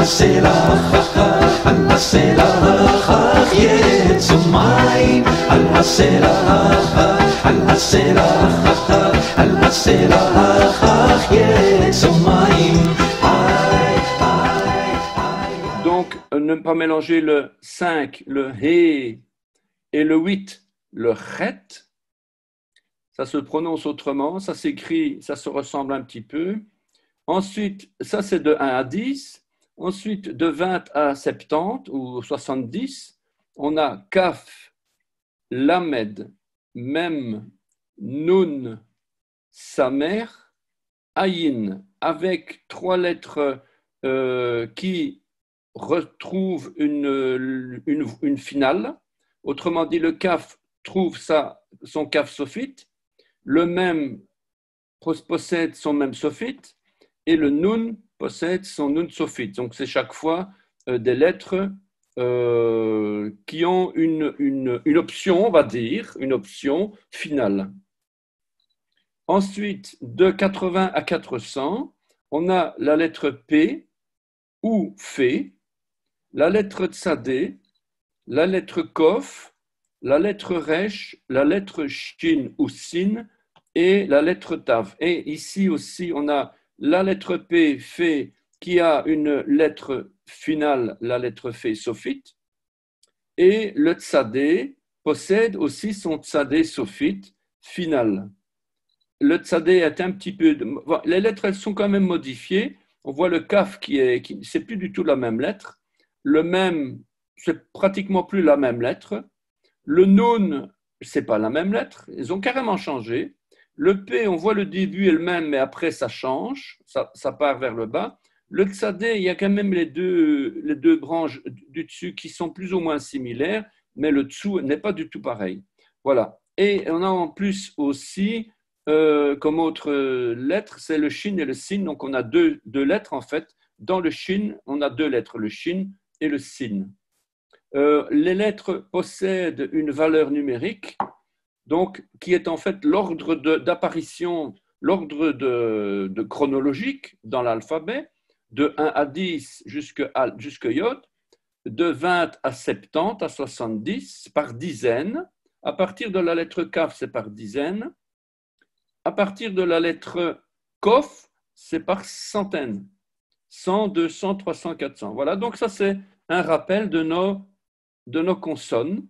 Donc, ne pas mélanger le 5, le He, et le 8, le Chet. Ça se prononce autrement, ça s'écrit, ça se ressemble un petit peu. Ensuite, ça c'est de 1 à 10. Ensuite, de 20 à 70 ou 70, on a Kaf, Lamed, Mem, Nun, Samer, Ayin, avec 3 lettres qui retrouvent une finale. Autrement dit, le Kaf trouve son Kaf sophite, le Mem possède son Mem sophite, et le Nun possède son Nun sophite. Donc, c'est chaque fois des lettres qui ont une option, on va dire, une option finale. Ensuite, de 80 à 400, on a la lettre P ou Fé, la lettre Tsadé, la lettre Kof, la lettre Resh, la lettre Shin ou Sin et la lettre Tav. Et ici aussi, on a la lettre P, Fé, qui a une lettre finale, la lettre Fé sophite, et le Tsadé possède aussi son Tsadé sophite final. Le Tsadé est un petit peu... Les lettres, elles sont quand même modifiées. On voit le Kaf c'est plus du tout la même lettre. Le Mem, c'est pratiquement plus la même lettre. Le Nun, c'est pas la même lettre. Ils ont carrément changé. Le P, on voit le début est le même, mais après ça change, ça part vers le bas. Le Tsadé, il y a quand même les deux branches du dessus qui sont plus ou moins similaires, mais le dessous n'est pas du tout pareil. Voilà. Et on a en plus aussi, comme autre lettre, c'est le Shin et le Sin. Donc on a deux lettres en fait. Dans le Shin, on a 2 lettres, le Shin et le Sin. Les lettres possèdent une valeur numérique, donc, qui est en fait l'ordre d'apparition, l'ordre de chronologique dans l'alphabet, de 1 à 10 jusqu'à Yod, de 20 à 70 à 70 par dizaines. À partir de la lettre Kaf, c'est par dizaines. À partir de la lettre Kof, c'est par centaines. 100, 200, 300, 400. Voilà, donc ça c'est un rappel de nos consonnes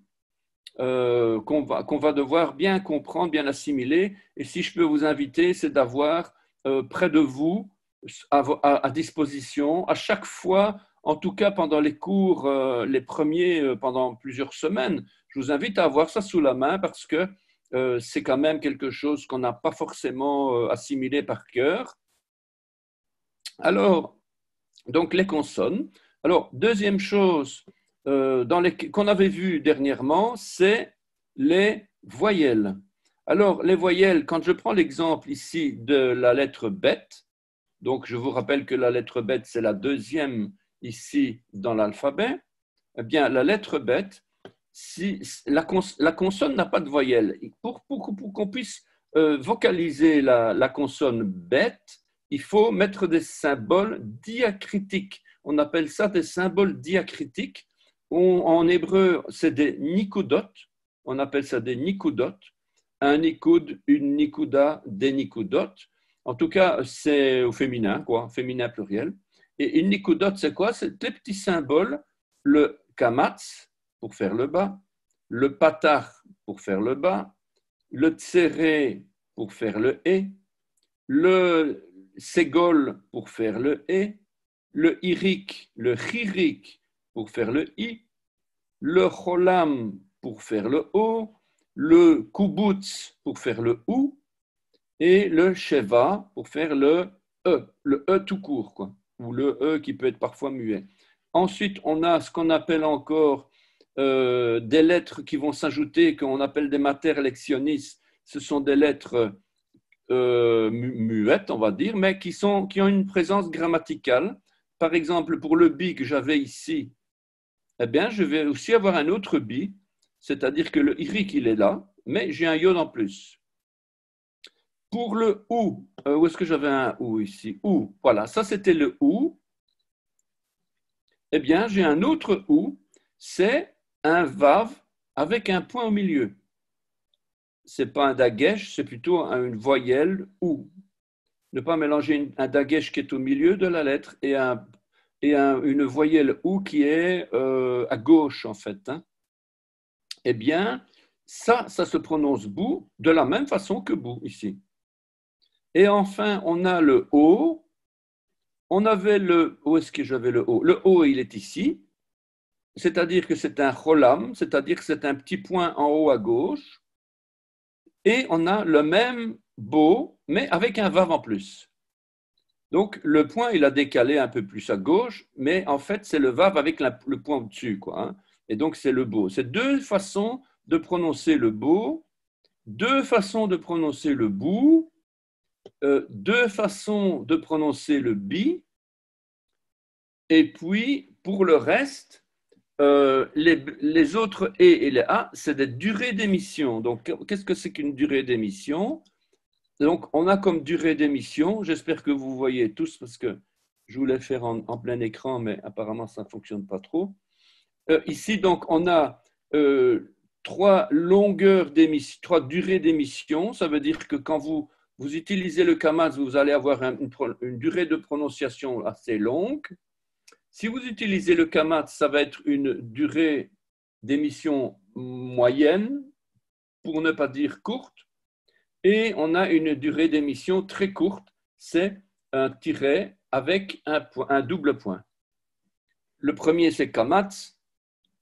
qu'on va devoir bien comprendre, bien assimiler. Et si je peux vous inviter, c'est d'avoir près de vous, à disposition, à chaque fois, en tout cas pendant les cours, les premiers, pendant plusieurs semaines, je vous invite à avoir ça sous la main parce que c'est quand même quelque chose qu'on n'a pas forcément assimilé par cœur. Alors, donc les consonnes. Alors, deuxième chose qu'on avait vu dernièrement, c'est les voyelles. Alors, les voyelles, quand je prends l'exemple ici de la lettre bête, donc je vous rappelle que la lettre bête, c'est la deuxième ici dans l'alphabet, eh bien, la lettre bête, si la consonne n'a pas de voyelle. Pour qu'on puisse vocaliser la consonne bête, il faut mettre des symboles diacritiques. On appelle ça des symboles diacritiques. En hébreu, c'est des nikudot. On appelle ça des nikudot. Un nikud, une nikuda, des nikudot. En tout cas, c'est au féminin, quoi, féminin pluriel. Et une nikudot, c'est quoi? C'est des petits symboles. Le kamatz, pour faire le bas. Le patar, pour faire le bas. Le tséré, pour faire le et. Le ségol, pour faire le et. Le irik, le chirik, pour faire le i, le cholam pour faire le o, le kubutz pour faire le ou, et le sheva pour faire le e tout court, quoi, ou le e qui peut être parfois muet. Ensuite, on a ce qu'on appelle encore des lettres qui vont s'ajouter, qu'on appelle des mater lectionis. Ce sont des lettres muettes, on va dire, mais qui ont une présence grammaticale. Par exemple, pour le bi que j'avais ici, eh bien, je vais aussi avoir un autre bi, c'est-à-dire que le irik, il est là, mais j'ai un yod en plus. Pour le ou, où est-ce que j'avais un ou ici? Ou, voilà, ça c'était le ou. eh bien, j'ai un autre ou, c'est un vav avec un point au milieu. Ce n'est pas un dagesh, c'est plutôt une voyelle ou. Ne pas mélanger un dagesh qui est au milieu de la lettre et une voyelle ou qui est à gauche, en fait. Hein. Eh bien, ça se prononce bou de la même façon que bou ici. Et enfin, on a le o. On avait le. Où est-ce que j'avais le o? Le o, il est ici. C'est-à-dire que c'est un cholam, c'est-à-dire que c'est un petit point en haut à gauche. Et on a le même bo, mais avec un vav en plus. Donc, le point, il a décalé un peu plus à gauche, mais en fait, c'est le vav avec le point au-dessus, quoi. Hein. Et donc, c'est le bo. C'est deux façons de prononcer le bo, deux façons de prononcer le bou, deux façons de prononcer le bi, et puis, pour le reste, les autres et les a, c'est des durées d'émission. Donc, qu'est-ce que c'est qu'une durée d'émission? Donc, on a comme durée d'émission, j'espère que vous voyez tous, parce que je voulais faire en plein écran, mais apparemment, ça ne fonctionne pas trop. Ici, donc, on a trois longueurs d'émission, trois durées d'émission. Ça veut dire que quand vous utilisez le kamatz, vous allez avoir une durée de prononciation assez longue. Si vous utilisez le kamatz, ça va être une durée d'émission moyenne, pour ne pas dire courte. Et on a une durée d'émission très courte, c'est un tiret avec un double point. Le premier, c'est kamatz,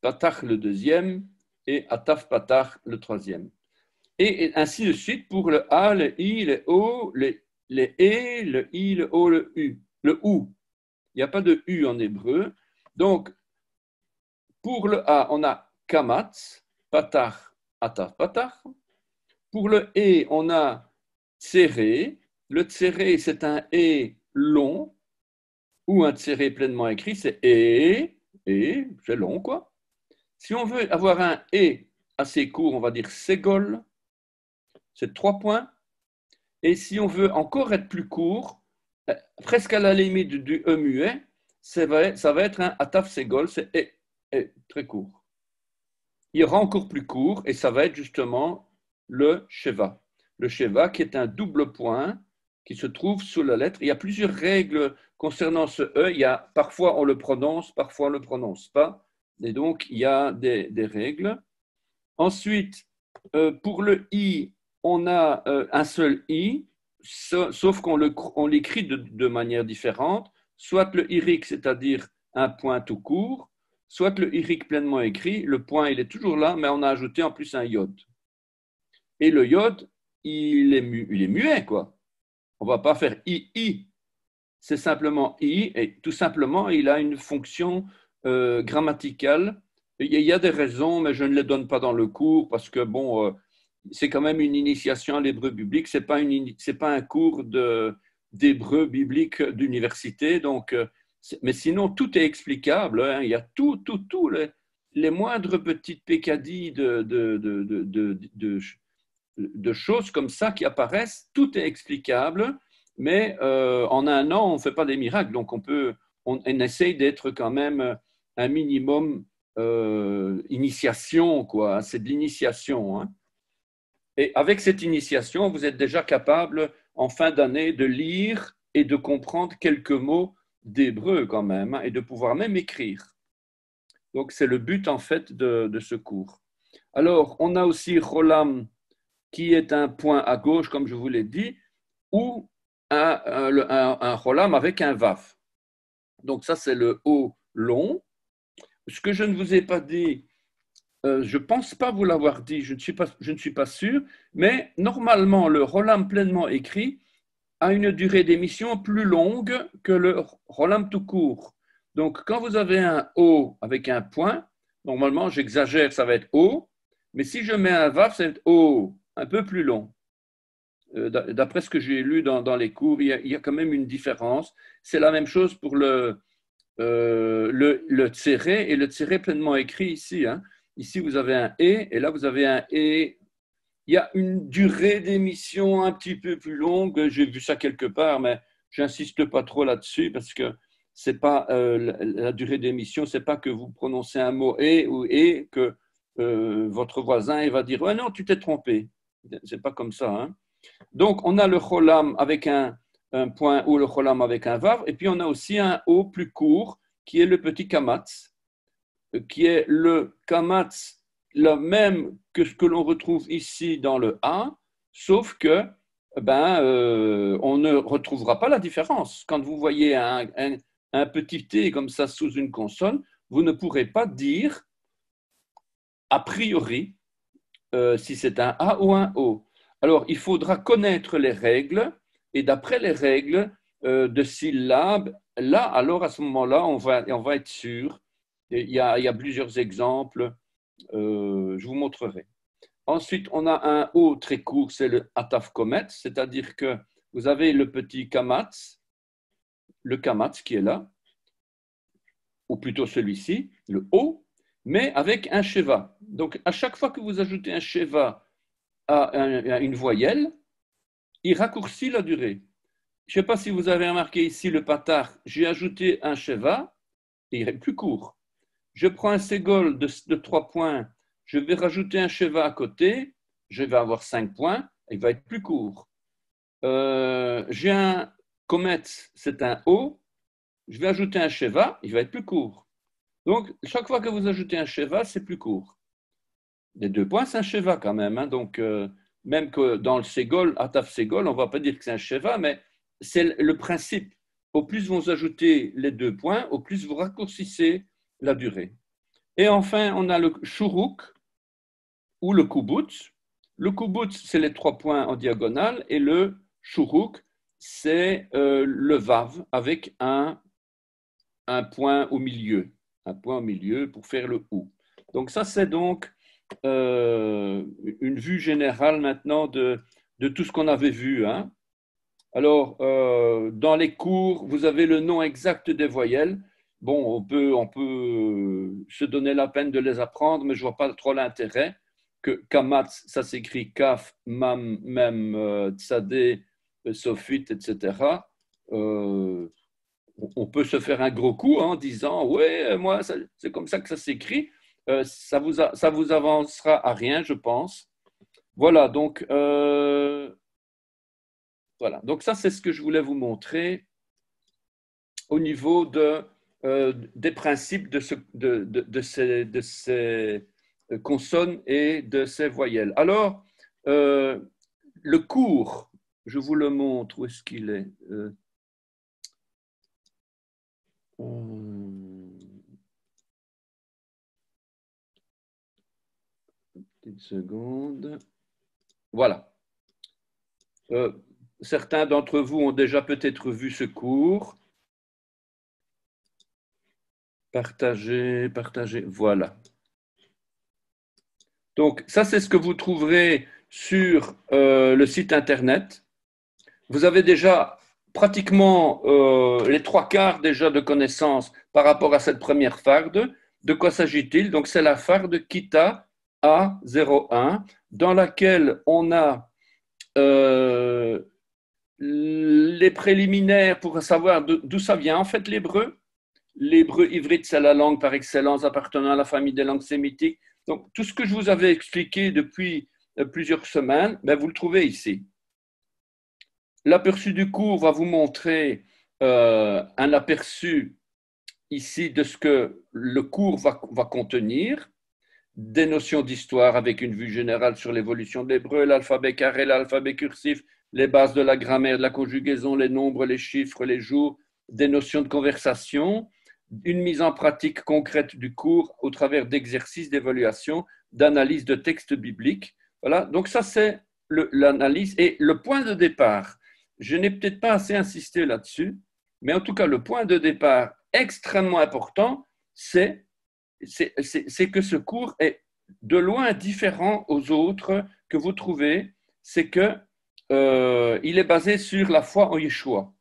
patach le deuxième, et ataf patach le troisième. Et ainsi de suite pour le a, le i, le o, le e, le i, le o, le u. Le ou. Il n'y a pas de u en hébreu. Donc, pour le a, on a kamatz, patach, ataf patach. Pour le e, on a tséré. Le tséré, c'est un e long, ou un tséré pleinement écrit, c'est e, c'est long, quoi. Si on veut avoir un e assez court, on va dire ségol, c'est 3 points. Et si on veut encore être plus court, presque à la limite du e muet, ça va être un ataf ségol, c'est e, très court. Il y aura encore plus court, et ça va être justement le sheva. Le sheva qui est un double point qui se trouve sous la lettre. Il y a plusieurs règles concernant ce E. Il y a, parfois on le prononce, parfois on ne le prononce pas. Et donc, il y a des règles. Ensuite, pour le I, on a un seul I, sauf qu'on l'écrit de manière différente. Soit le irik, c'est-à-dire un point tout court, soit le irik pleinement écrit. Le point, il est toujours là, mais on a ajouté en plus un yod. Et le yod, il est muet, quoi. On ne va pas faire I. C'est simplement I, et tout simplement, il a une fonction grammaticale. Il y a des raisons, mais je ne les donne pas dans le cours, parce que, bon, c'est quand même une initiation à l'hébreu biblique. Ce n'est pas un cours d'hébreu biblique d'université. Donc, mais sinon, tout est explicable. Hein. Il y a tout les moindres petites pécadilles de choses comme ça qui apparaissent, tout est explicable, mais en un an, on ne fait pas des miracles, donc on essaye d'être quand même un minimum initiation, quoi. C'est de l'initiation. Hein. Et avec cette initiation, vous êtes déjà capable, en fin d'année, de lire et de comprendre quelques mots d'hébreu quand même, hein, et de pouvoir même écrire. Donc, c'est le but, en fait, de ce cours. Alors, on a aussi Rolam, qui est un point à gauche, comme je vous l'ai dit, ou un cholam avec un vaf. Donc ça, c'est le O long. Ce que je ne vous ai pas dit, je ne pense pas vous l'avoir dit, je ne suis pas sûr, mais normalement, le cholam pleinement écrit a une durée d'émission plus longue que le cholam tout court. Donc, quand vous avez un O avec un point, normalement, j'exagère, ça va être O, mais si je mets un vaf, ça va être O, un peu plus long. D'après ce que j'ai lu dans les cours, il y a quand même une différence. C'est la même chose pour le tséré et le tséré pleinement écrit ici. Hein. Ici, vous avez un et là, vous avez un et. Il y a une durée d'émission un petit peu plus longue. J'ai vu ça quelque part, mais j'insiste pas trop là-dessus parce que c'est pas la durée d'émission, c'est pas que vous prononcez un mot et ou et que votre voisin il va dire ouais non tu t'es trompé. C'est pas comme ça. Hein. Donc on a le cholam avec un point ou le cholam avec un vav et puis on a aussi un o plus court qui est le petit kamatz, qui est le kamatz le même que ce que l'on retrouve ici dans le a, sauf que on ne retrouvera pas la différence. Quand vous voyez un petit t comme ça sous une consonne, vous ne pourrez pas dire a priori si c'est un A ou un O. Alors, il faudra connaître les règles et d'après les règles de syllabes, là, alors à ce moment-là, on va être sûr. Il y a plusieurs exemples, je vous montrerai. Ensuite, on a un O très court, c'est le ataf komet, c'est-à-dire que vous avez le petit kamatz, le kamatz qui est là, ou plutôt celui-ci, le O, mais avec un sheva. Donc, à chaque fois que vous ajoutez un sheva à une voyelle, il raccourcit la durée. Je ne sais pas si vous avez remarqué ici le patar, j'ai ajouté un sheva et il est plus court. Je prends un ségol de 3 points, je vais rajouter un sheva à côté, je vais avoir 5 points, il va être plus court. J'ai un komet, c'est un O, je vais ajouter un sheva, il va être plus court. Donc, chaque fois que vous ajoutez un sheva, c'est plus court. Les 2 points, c'est un sheva quand même. Hein, donc, même que dans le ségol, ataf ségol, on ne va pas dire que c'est un sheva, mais c'est le principe. Au plus vous ajoutez les 2 points, au plus vous raccourcissez la durée. Et enfin, on a le shuruk ou le kubutz. Le kubutz, c'est les 3 points en diagonale, et le shuruk, c'est le vav avec un point au milieu. Un point au milieu pour faire le ou. Donc ça, c'est donc une vue générale maintenant de tout ce qu'on avait vu. Hein. Alors, dans les cours, vous avez le nom exact des voyelles. Bon, on peut se donner la peine de les apprendre, mais je ne vois pas trop l'intérêt. Que kamatz, ça s'écrit kaf, mam, mem, tsadé, sofit, etc. On peut se faire un gros coup en disant ouais, moi, c'est comme ça que ça s'écrit. Ça vous avancera à rien, je pense. Voilà, donc ça, c'est ce que je voulais vous montrer au niveau des principes de ces consonnes et de ces voyelles. Alors, le cours, je vous le montre, où est-ce qu'il est, Une seconde. Voilà. Certains d'entre vous ont déjà peut-être vu ce cours. Partager, partager. Voilà. Donc, ça, c'est ce que vous trouverez sur le site Internet. Vous avez déjà pratiquement les 3/4 déjà de connaissances par rapport à cette première farde. De quoi s'agit-il? Donc, c'est la farde Kita A01 dans laquelle on a les préliminaires pour savoir d'où ça vient. En fait, l'hébreu ivrite, c'est la langue par excellence appartenant à la famille des langues sémitiques. Donc, tout ce que je vous avais expliqué depuis plusieurs semaines, vous le trouvez ici. L'aperçu du cours va vous montrer un aperçu ici de ce que le cours va contenir, des notions d'histoire avec une vue générale sur l'évolution de l'hébreu, l'alphabet carré, l'alphabet cursif, les bases de la grammaire, de la conjugaison, les nombres, les chiffres, les jours, des notions de conversation, une mise en pratique concrète du cours au travers d'exercices d'évaluation, d'analyse de textes bibliques. Voilà, donc ça c'est l'analyse et le point de départ. Je n'ai peut-être pas assez insisté là-dessus, mais en tout cas le point de départ extrêmement important, c'est que ce cours est de loin différent aux autres que vous trouvez, c'est qu'il est basé sur la foi en Yeshua,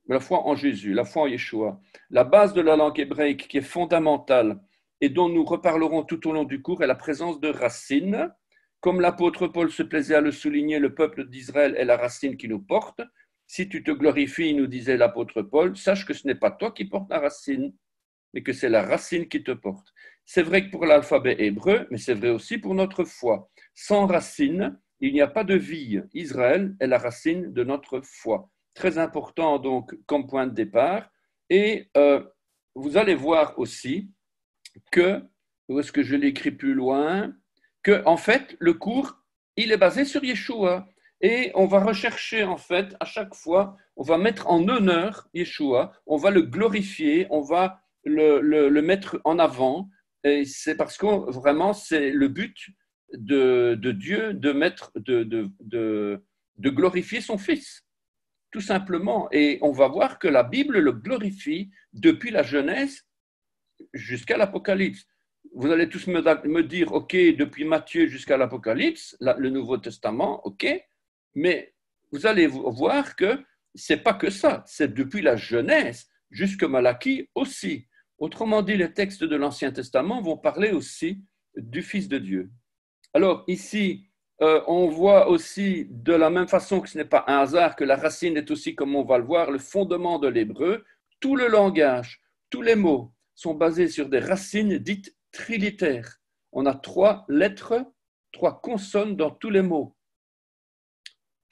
la foi en Jésus, la foi en Yeshua. La base de la langue hébraïque qui est fondamentale et dont nous reparlerons tout au long du cours est la présence de racines. Comme l'apôtre Paul se plaisait à le souligner, le peuple d'Israël est la racine qui nous porte. Si tu te glorifies, nous disait l'apôtre Paul, sache que ce n'est pas toi qui portes la racine, mais que c'est la racine qui te porte. C'est vrai que pour l'alphabet hébreu, mais c'est vrai aussi pour notre foi. Sans racine, il n'y a pas de vie. Israël est la racine de notre foi. Très important donc comme point de départ. Et vous allez voir aussi que, où est-ce que je l'écris plus loin, que en fait le cours, il est basé sur Yeshua. Et on va rechercher en fait à chaque fois, on va mettre en honneur Yeshua, on va le glorifier, on va le mettre en avant. Et c'est parce que vraiment c'est le but de Dieu de glorifier son Fils, tout simplement. Et on va voir que la Bible le glorifie depuis la Genèse jusqu'à l'Apocalypse. Vous allez tous me dire, OK, depuis Matthieu jusqu'à l'Apocalypse, le Nouveau Testament, OK, mais vous allez voir que ce n'est pas que ça, c'est depuis la Genèse jusqu'à Malachie aussi. Autrement dit, les textes de l'Ancien Testament vont parler aussi du Fils de Dieu. Alors ici, on voit aussi de la même façon que ce n'est pas un hasard que la racine est aussi, comme on va le voir, le fondement de l'hébreu. Tout le langage, tous les mots sont basés sur des racines dites trilitères. On a 3 lettres, 3 consonnes dans tous les mots.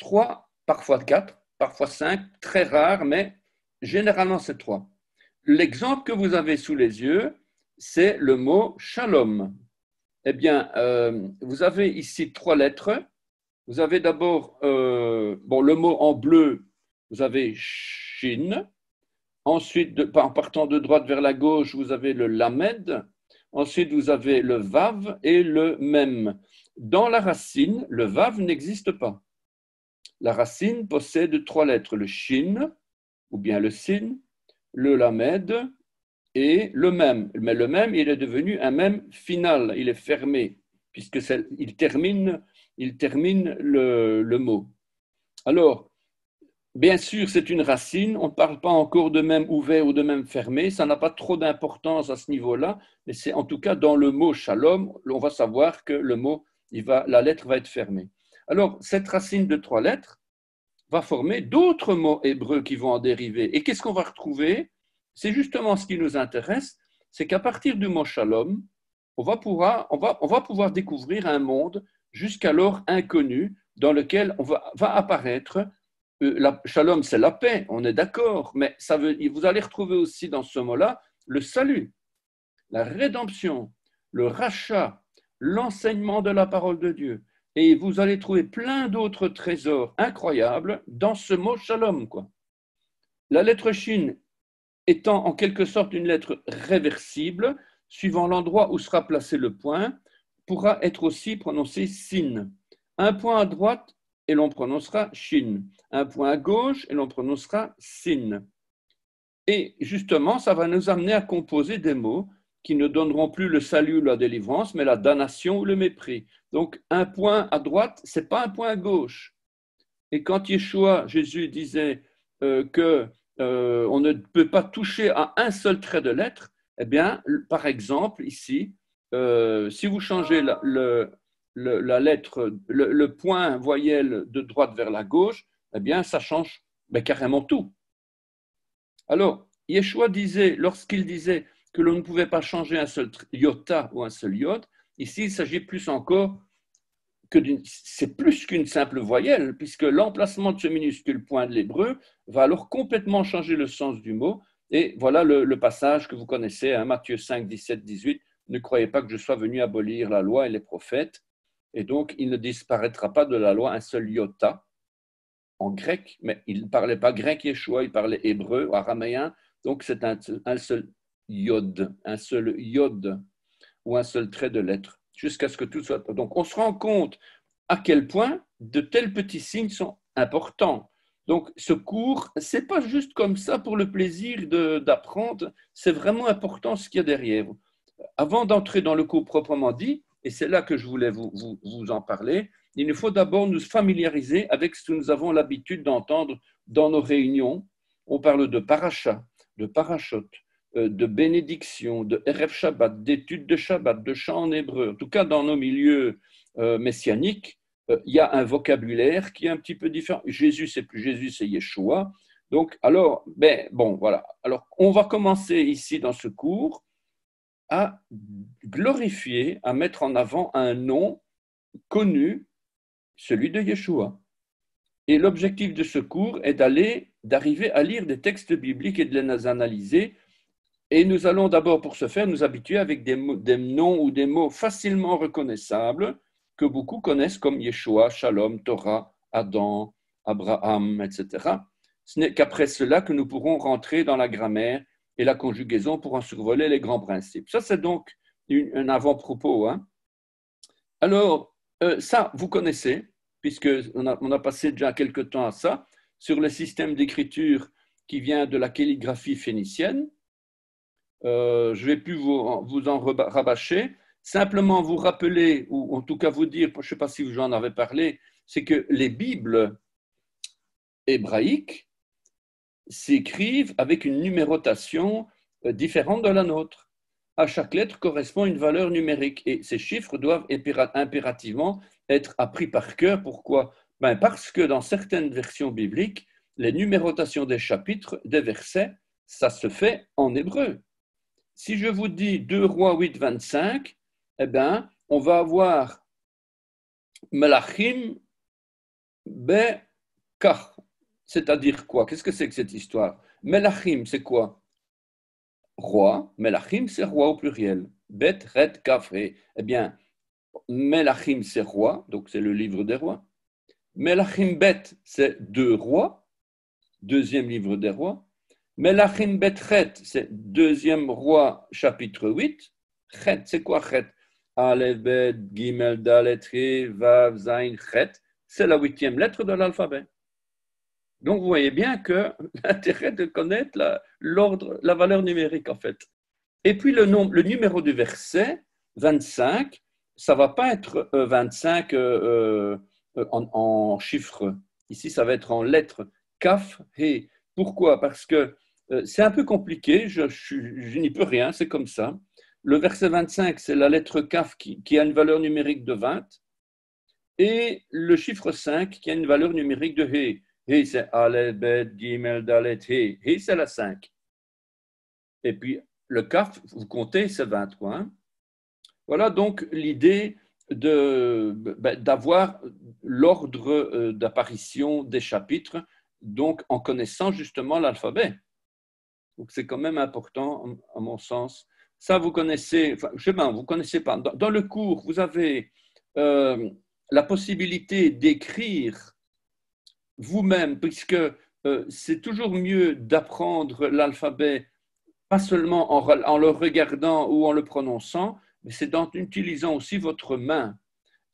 3, parfois 4, parfois 5, très rare, mais généralement c'est 3. L'exemple que vous avez sous les yeux, c'est le mot shalom. Eh bien, vous avez ici 3 lettres. Vous avez d'abord le mot en bleu, vous avez shin. Ensuite, en partant de droite vers la gauche, vous avez le lamed. Ensuite, vous avez le vav et le mem. Dans la racine, le vav n'existe pas. La racine possède 3 lettres, le shin, ou bien le sin, le lamed et le mem. Mais le mem, il est devenu un mem final, il est fermé, puisqu'il termine le mot. Alors, bien sûr, c'est une racine, on ne parle pas encore de mem ouvert ou de mem fermé, ça n'a pas trop d'importance à ce niveau-là, mais c'est en tout cas dans le mot shalom, on va savoir que la lettre va être fermée. Alors, cette racine de 3 lettres va former d'autres mots hébreux qui vont en dériver. Et qu'est-ce qu'on va retrouver? C'est justement ce qui nous intéresse, c'est qu'à partir du mot shalom, on va pouvoir découvrir un monde jusqu'alors inconnu dans lequel va apparaître shalom, c'est la paix, on est d'accord, mais vous allez retrouver aussi dans ce mot-là le salut, la rédemption, le rachat, l'enseignement de la parole de Dieu. Et vous allez trouver plein d'autres trésors incroyables dans ce mot shalom, quoi. La lettre shin étant en quelque sorte une lettre réversible, suivant l'endroit où sera placé le point, pourra être aussi prononcé sin. Un point à droite et l'on prononcera shin. Un point à gauche et l'on prononcera sin. Et justement, ça va nous amener à composer des mots qui ne donneront plus le salut ou la délivrance, mais la damnation ou le mépris. Donc, un point à droite, ce n'est pas un point à gauche. Et quand Yeshua, Jésus, disait qu'on ne peut pas toucher à un seul trait de lettre, eh bien, par exemple, ici, si vous changez la lettre, le point voyelle de droite vers la gauche, eh bien, ça change carrément tout. Alors, Yeshua disait, lorsqu'il disait que l'on ne pouvait pas changer un seul iota ou un seul iode, ici, il s'agit plus encore c'est plus qu'une simple voyelle, puisque l'emplacement de ce minuscule point de l'hébreu va alors complètement changer le sens du mot. Et voilà le passage que vous connaissez, hein, Matthieu 5, 17, 18. Ne croyez pas que je sois venu abolir la loi et les prophètes. Et donc, il ne disparaîtra pas de la loi un seul iota en grec, mais il ne parlait pas grec Yeshua, il parlait hébreu, araméen. Donc, c'est un seul iode ou un seul trait de lettre, jusqu'à ce que tout soit. Donc, on se rend compte à quel point de tels petits signes sont importants. Donc, ce cours, ce n'est pas juste comme ça pour le plaisir d'apprendre, c'est vraiment important ce qu'il y a derrière. Avant d'entrer dans le cours proprement dit, et c'est là que je voulais vous en parler, il nous faut d'abord nous familiariser avec ce que nous avons l'habitude d'entendre dans nos réunions. On parle de paracha, de parachot, de bénédiction, de Erev Shabbat, d'études de Shabbat, de chants en hébreu. En tout cas, dans nos milieux messianiques, il y a un vocabulaire qui est un petit peu différent. Jésus, c'est plus Jésus, c'est Yeshua. Donc, alors, ben, bon, voilà. Alors, on va commencer ici dans ce cours à glorifier, à mettre en avant un nom connu, celui de Yeshua. Et l'objectif de ce cours est d'arriver à lire des textes bibliques et de les analyser. Et nous allons d'abord, pour ce faire, nous habituer avec des noms ou des mots facilement reconnaissables que beaucoup connaissent comme Yeshua, Shalom, Torah, Adam, Abraham, etc. Ce n'est qu'après cela que nous pourrons rentrer dans la grammaire et la conjugaison pour en survoler les grands principes. Ça, c'est donc un avant-propos. Hein. Alors, ça, vous connaissez, puisqu'on a passé déjà quelque temps à ça, sur le système d'écriture qui vient de la calligraphie phénicienne. Je ne vais plus vous en rabâcher. Simplement vous rappeler, ou en tout cas vous dire, je ne sais pas si j'en avais parlé, c'est que les Bibles hébraïques s'écrivent avec une numérotation différente de la nôtre. À chaque lettre correspond une valeur numérique et ces chiffres doivent impérativement être appris par cœur. Pourquoi? Parce que dans certaines versions bibliques, les numérotations des chapitres, des versets, ça se fait en hébreu. Si je vous dis 2 Rois 8, 25, eh bien, on va avoir Melachim Bekar. C'est-à-dire quoi? Qu'est-ce que c'est que cette histoire? Melachim, c'est quoi? Roi. Melachim, c'est roi au pluriel. Bet, Ret, Kaf, He. Eh bien, Melachim, c'est roi, donc c'est le livre des rois. Melachim Bet, c'est 2 rois, deuxième livre des rois. Melachim Bet Chet, c'est deuxième roi, chapitre 8. Chet, c'est quoi Chet? Aleph, Bet, Gimel, Dalet, He, Vav, Zain, Chet, c'est la 8e lettre de l'alphabet. Donc, vous voyez bien que l'intérêt de connaître l'ordre, la valeur numérique, en fait. Et puis, le numéro du verset, 25, ça ne va pas être 25 en chiffres. Ici, ça va être en lettres. Kaf, He. Pourquoi? Parce que c'est un peu compliqué, je n'y peux rien, c'est comme ça. Le verset 25, c'est la lettre Kaf qui a une valeur numérique de 20, et le chiffre 5 qui a une valeur numérique de He. He, c'est Aleph, Bet, Gimel, Dalet, He. He, c'est la 5. Et puis, le Kaf, vous comptez, c'est 23. Hein? Voilà donc l'idée d'avoir l'ordre d'apparition des chapitres, donc en connaissant justement l'alphabet. Donc, c'est quand même important, à mon sens. Ça, vous connaissez, enfin, je sais pas, vous connaissez pas. Dans le cours, vous avez la possibilité d'écrire vous-même, puisque c'est toujours mieux d'apprendre l'alphabet, pas seulement en le regardant ou en le prononçant, mais c'est en utilisant aussi votre main.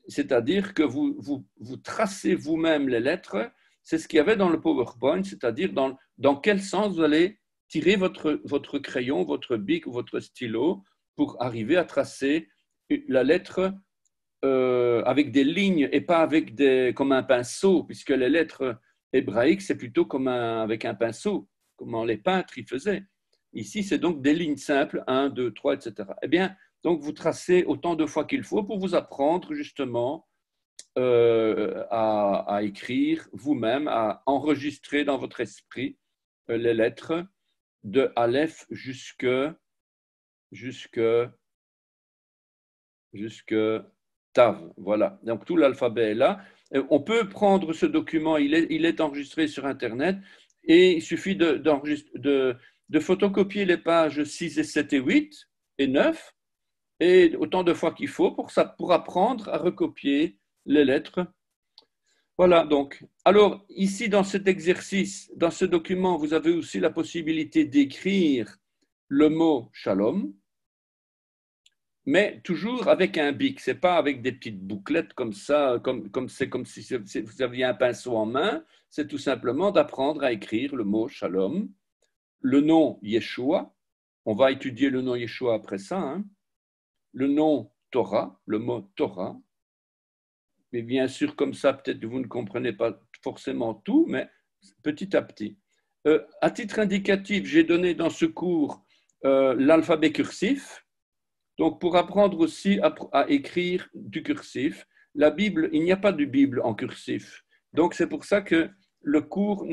C'est-à-dire que vous tracez vous-même les lettres. C'est ce qu'il y avait dans le PowerPoint, c'est-à-dire dans quel sens vous allez tirer votre crayon, votre bic ou votre stylo pour arriver à tracer la lettre avec des lignes et pas comme un pinceau, puisque les lettres hébraïques, c'est plutôt avec un pinceau, comme les peintres y faisaient. Ici, c'est donc des lignes simples, 1, 2, 3, etc. Eh bien, donc vous tracez autant de fois qu'il faut pour vous apprendre justement à écrire vous-même, à enregistrer dans votre esprit les lettres de Aleph jusque Tav. Voilà, donc tout l'alphabet est là. On peut prendre ce document, il est enregistré sur Internet et il suffit de photocopier les pages 6 et 7 et 8 et 9 et autant de fois qu'il faut pour apprendre à recopier les lettres. Voilà, donc. Alors, ici, dans cet exercice, dans ce document, vous avez aussi la possibilité d'écrire le mot shalom, mais toujours avec un bic. Ce n'est pas avec des petites bouclettes comme ça, c'est comme si vous aviez un pinceau en main. C'est tout simplement d'apprendre à écrire le mot shalom, le nom Yeshua. On va étudier le nom Yeshua après ça. Hein. Le nom Torah, le mot Torah. Mais bien sûr, comme ça, peut-être que vous ne comprenez pas forcément tout, mais petit à petit. À titre indicatif, j'ai donné dans ce cours l'alphabet cursif. Donc, pour apprendre aussi à écrire du cursif, la Bible, il n'y a pas de Bible en cursif. Donc, c'est pour ça que le cours,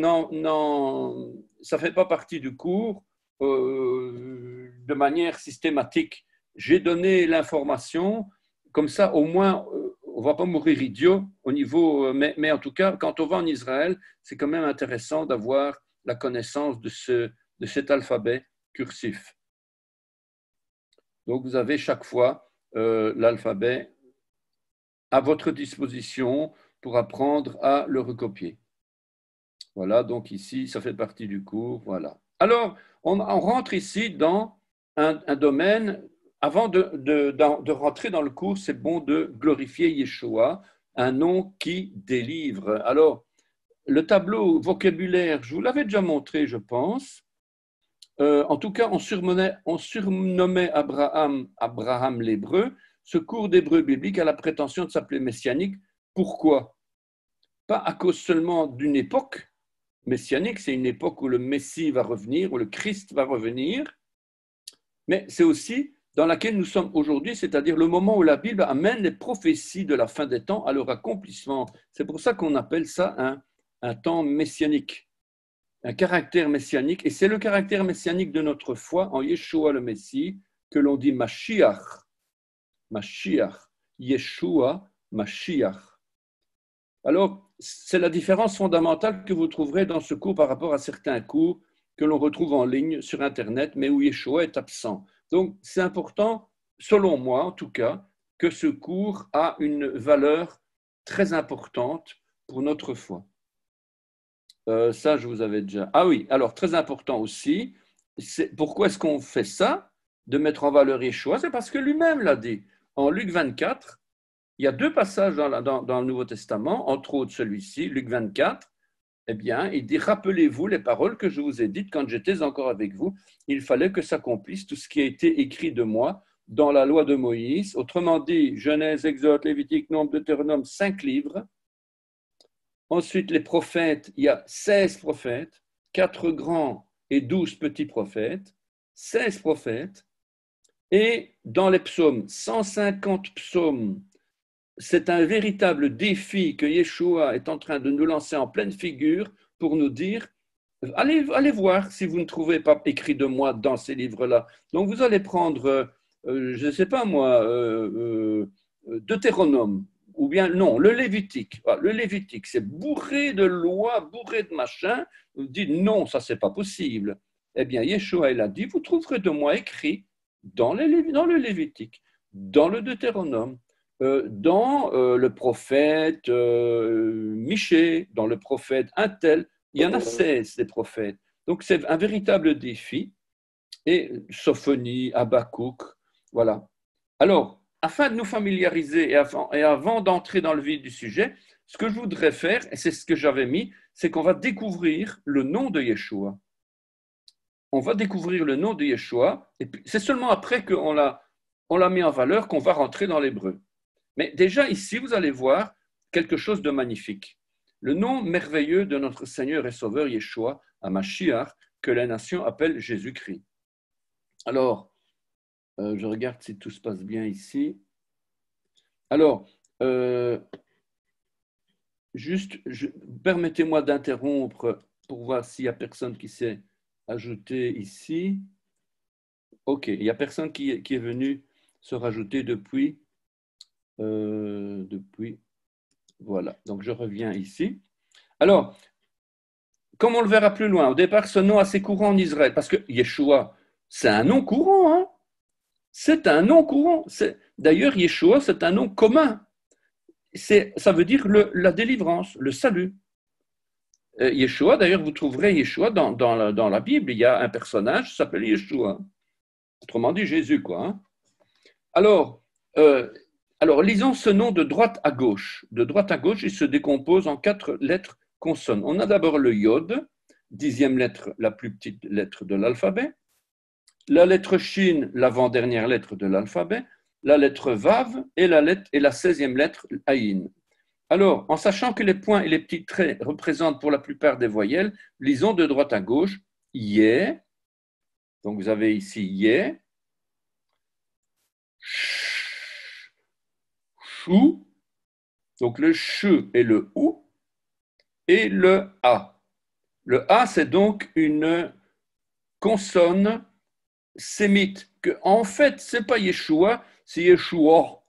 ça ne fait pas partie du cours de manière systématique. J'ai donné l'information, comme ça, au moins, on ne va pas mourir idiot au niveau, mais en tout cas, quand on va en Israël, c'est quand même intéressant d'avoir la connaissance de cet alphabet cursif. Donc, vous avez chaque fois l'alphabet à votre disposition pour apprendre à le recopier. Voilà, donc ici, ça fait partie du cours. Voilà. Alors, on rentre ici dans un domaine. Avant de rentrer dans le cours, c'est bon de glorifier Yeshua, un nom qui délivre. Alors, le tableau vocabulaire, je vous l'avais déjà montré, je pense. En tout cas, on surnommait Abraham l'hébreu. Ce cours d'hébreu biblique a la prétention de s'appeler messianique. Pourquoi? Pas à cause seulement d'une époque messianique, c'est une époque où le Messie va revenir, où le Christ va revenir, mais c'est aussi dans laquelle nous sommes aujourd'hui, c'est-à-dire le moment où la Bible amène les prophéties de la fin des temps à leur accomplissement. C'est pour ça qu'on appelle ça un temps messianique, un caractère messianique, et c'est le caractère messianique de notre foi en Yeshua le Messie que l'on dit Mashiach. Mashiach, Yeshua, Mashiach. Alors, c'est la différence fondamentale que vous trouverez dans ce cours par rapport à certains cours que l'on retrouve en ligne sur Internet, mais où Yeshua est absent. Donc, c'est important, selon moi en tout cas, que ce cours a une valeur très importante pour notre foi. Ça, je vous avais déjà... Ah oui, alors, très important aussi, pourquoi est-ce qu'on fait ça, de mettre en valeur Yeshua? C'est parce que lui-même l'a dit. En Luc 24, il y a deux passages dans le Nouveau Testament, entre autres celui-ci, Luc 24, eh bien, il dit « Rappelez-vous les paroles que je vous ai dites quand j'étais encore avec vous. Il fallait que s'accomplisse tout ce qui a été écrit de moi dans la loi de Moïse. » Autrement dit, Genèse, Exode, Lévitique, Nombre, Deutéronome, 5 livres. Ensuite, les prophètes, il y a 16 prophètes, 4 grands et 12 petits prophètes, 16 prophètes. Et dans les psaumes, 150 psaumes. C'est un véritable défi que Yeshua est en train de nous lancer en pleine figure pour nous dire allez voir si vous ne trouvez pas écrit de moi dans ces livres-là. Donc vous allez prendre, je ne sais pas moi, Deutéronome, ou bien non, le Lévitique. Le Lévitique, c'est bourré de lois, bourré de machins. Vous dites non, ça c'est pas possible. Eh bien, Yeshua, il a dit, vous trouverez de moi écrit dans le Lévitique, dans le Deutéronome, dans le prophète Michée, dans le prophète Untel. Il y en a 16 des prophètes. Donc c'est un véritable défi. Et Sophonie, Habakkuk, voilà. Alors, afin de nous familiariser et avant d'entrer dans le vif du sujet, ce que je voudrais faire, et c'est ce que j'avais mis, c'est qu'on va découvrir le nom de Yeshua. On va découvrir le nom de Yeshua, et puis c'est seulement après qu'on l'a mis en valeur qu'on va rentrer dans l'hébreu. Mais déjà ici, vous allez voir quelque chose de magnifique. Le nom merveilleux de notre Seigneur et Sauveur Yeshua, Hamashiach, que les nations appellent Jésus-Christ. Alors, je regarde si tout se passe bien ici. Alors, permettez-moi d'interrompre pour voir s'il n'y a personne qui s'est ajouté ici. OK, il n'y a personne qui est venu se rajouter depuis. Voilà, donc je reviens ici. Alors, comme on le verra plus loin, au départ, ce nom assez courant en Israël, parce que Yeshua, c'est un nom courant, hein? C'est un nom courant. D'ailleurs, Yeshua, c'est un nom commun. Ça veut dire la délivrance, le salut. Yeshua, d'ailleurs, vous trouverez Yeshua dans la Bible. Il y a un personnage qui s'appelle Yeshua. Autrement dit, Jésus, quoi. Hein? Alors, lisons ce nom de droite à gauche. De droite à gauche, il se décompose en 4 lettres consonnes. On a d'abord le yod, 10e lettre, la plus petite lettre de l'alphabet. La lettre shin, l'avant-dernière lettre de l'alphabet. La lettre vav et la 16e lettre aïn. Alors, en sachant que les points et les petits traits représentent pour la plupart des voyelles, lisons de droite à gauche yé. Donc vous avez ici yé, chou, Donc le ch et le ou et le a. Le a, c'est donc une consonne sémite. Que, en fait, ce n'est pas Yeshua, c'est Yeshua.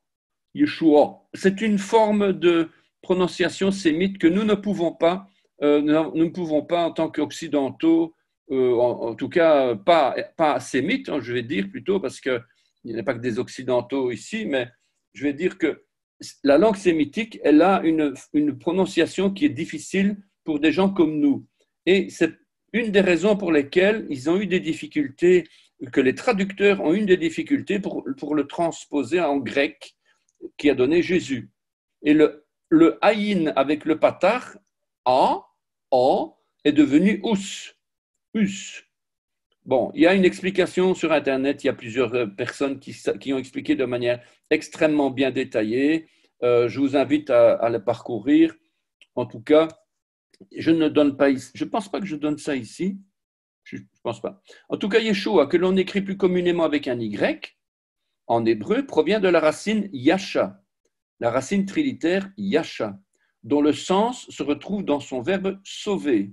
Yeshua. C'est une forme de prononciation sémite que nous ne pouvons pas, nous ne pouvons pas en tant qu'occidentaux, en tout cas pas sémites, hein, je vais dire plutôt, parce qu'il n'y a pas que des occidentaux ici, mais je vais dire que la langue sémitique, elle a une prononciation qui est difficile pour des gens comme nous. Et c'est une des raisons pour lesquelles ils ont eu des difficultés, que les traducteurs ont eu des difficultés pour le transposer en grec qui a donné Jésus. Et le haïn avec le patar, a, est devenu us. Bon, il y a une explication sur Internet, il y a plusieurs personnes qui ont expliqué de manière extrêmement bien détaillée. Je vous invite à le parcourir. En tout cas, je ne donne pas ici. Je ne pense pas que je donne ça ici. Je ne pense pas. En tout cas, Yeshua, que l'on écrit plus communément avec un Y, en hébreu, provient de la racine yasha, la racine trilitaire yasha, dont le sens se retrouve dans son verbe sauver.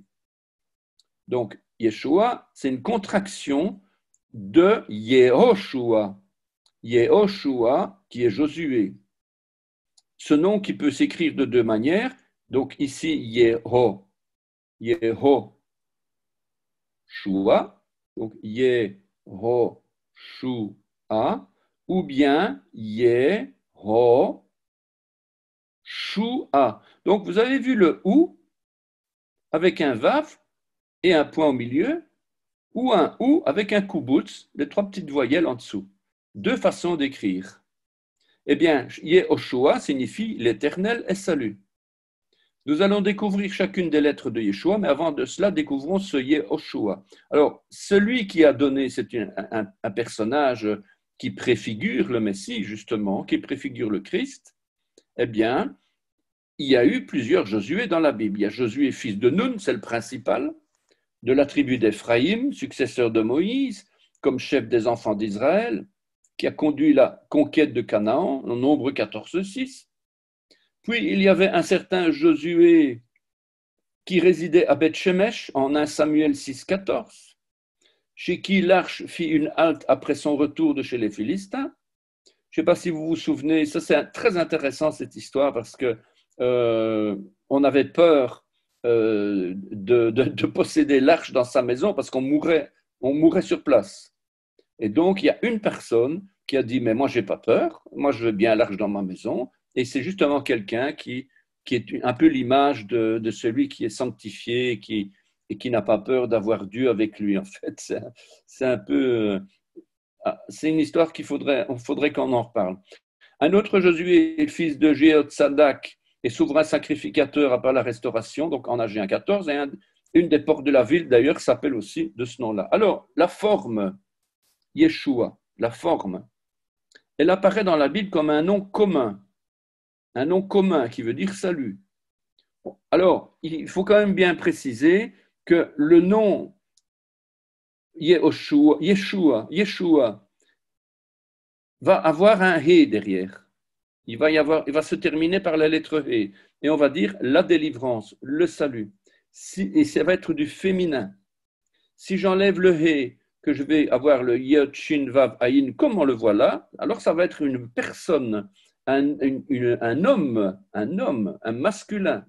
Donc, Yeshua, c'est une contraction de Yehoshua. Yehoshua, qui est Josué. Ce nom qui peut s'écrire de deux manières, donc ici Yehoshua, donc Yehoshua, ou bien Yehoshua. Donc, vous avez vu le ou avec un vav et un point au milieu, ou un ou avec un kibboutz, les trois petites voyelles en dessous. Deux façons d'écrire. Eh bien, Yehoshua signifie l'éternel est salut. Nous allons découvrir chacune des lettres de Yeshua, mais avant de cela, découvrons ce Yehoshua. Alors, celui qui a donné, c'est un personnage qui préfigure le Messie, justement, qui préfigure le Christ. Eh bien, il y a eu plusieurs Josué dans la Bible. Il y a Josué, fils de Nun, c'est le principal, de la tribu d'Éphraïm, successeur de Moïse, comme chef des enfants d'Israël, qui a conduit la conquête de Canaan, en Nombre 14:6. Puis il y avait un certain Josué qui résidait à Beth-Shemesh en 1 Samuel 6:14, chez qui l'arche fit une halte après son retour de chez les Philistins. Je ne sais pas si vous vous souvenez, ça c'est très intéressant cette histoire parce que on avait peur de posséder l'arche dans sa maison parce qu'on mourait sur place. Et donc il y a une personne qui a dit mais moi j'ai pas peur, moi je veux bien l'arche dans ma maison. Et c'est justement quelqu'un qui est un peu l'image de celui qui est sanctifié et qui n'a pas peur d'avoir Dieu avec lui. En fait, c'est un peu, c'est une histoire qu'il faudrait qu'on en reparle. Un autre Josué, fils de Jéhotzadak, et souverain sacrificateur après la restauration, donc en Ag 1:14, et une des portes de la ville d'ailleurs s'appelle aussi de ce nom-là. Alors, la forme, Yeshua, la forme, elle apparaît dans la Bible comme un nom commun qui veut dire salut. Alors, il faut quand même bien préciser que le nom Yeshua va avoir un He derrière. Il va se terminer par la lettre He. Et on va dire la délivrance, le salut. Et ça va être du féminin. Si j'enlève le He, que je vais avoir le Yod, Shin, Vav, Ayin, comme on le voit là, alors ça va être une personne, un homme, un masculin.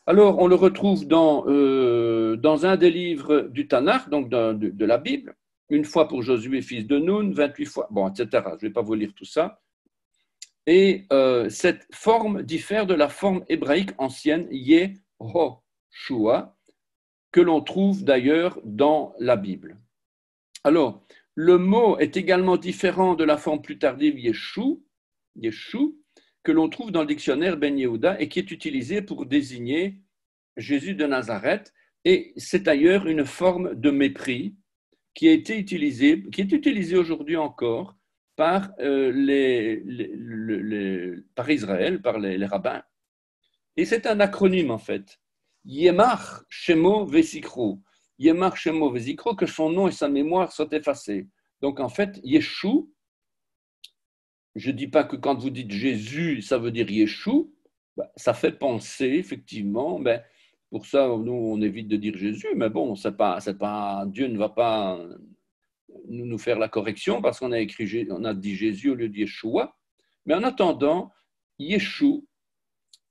Alors, on le retrouve dans un des livres du Tanakh, donc de la Bible, une fois pour Josué, fils de Nun, 28 fois, bon, etc. Je ne vais pas vous lire tout ça. Et cette forme diffère de la forme hébraïque ancienne, Yehoshua, que l'on trouve d'ailleurs dans la Bible. Alors, le mot est également différent de la forme plus tardive Yeshu, que l'on trouve dans le dictionnaire Ben Yehuda et qui est utilisé pour désigner Jésus de Nazareth. Et c'est d'ailleurs une forme de mépris qui est utilisée aujourd'hui encore par, par Israël, par les rabbins. Et c'est un acronyme en fait. Yemach Shemo Vesikro. Yemach Shemo Vesikro, que son nom et sa mémoire soient effacés. Donc en fait, Yeshu, je ne dis pas que quand vous dites Jésus, ça veut dire Yeshua. Ben, ça fait penser, effectivement. Ben, pour ça, nous, on évite de dire Jésus, mais bon, Dieu ne va pas nous faire la correction parce qu'on a dit Jésus au lieu de Yeshua. Mais en attendant, Yeshua,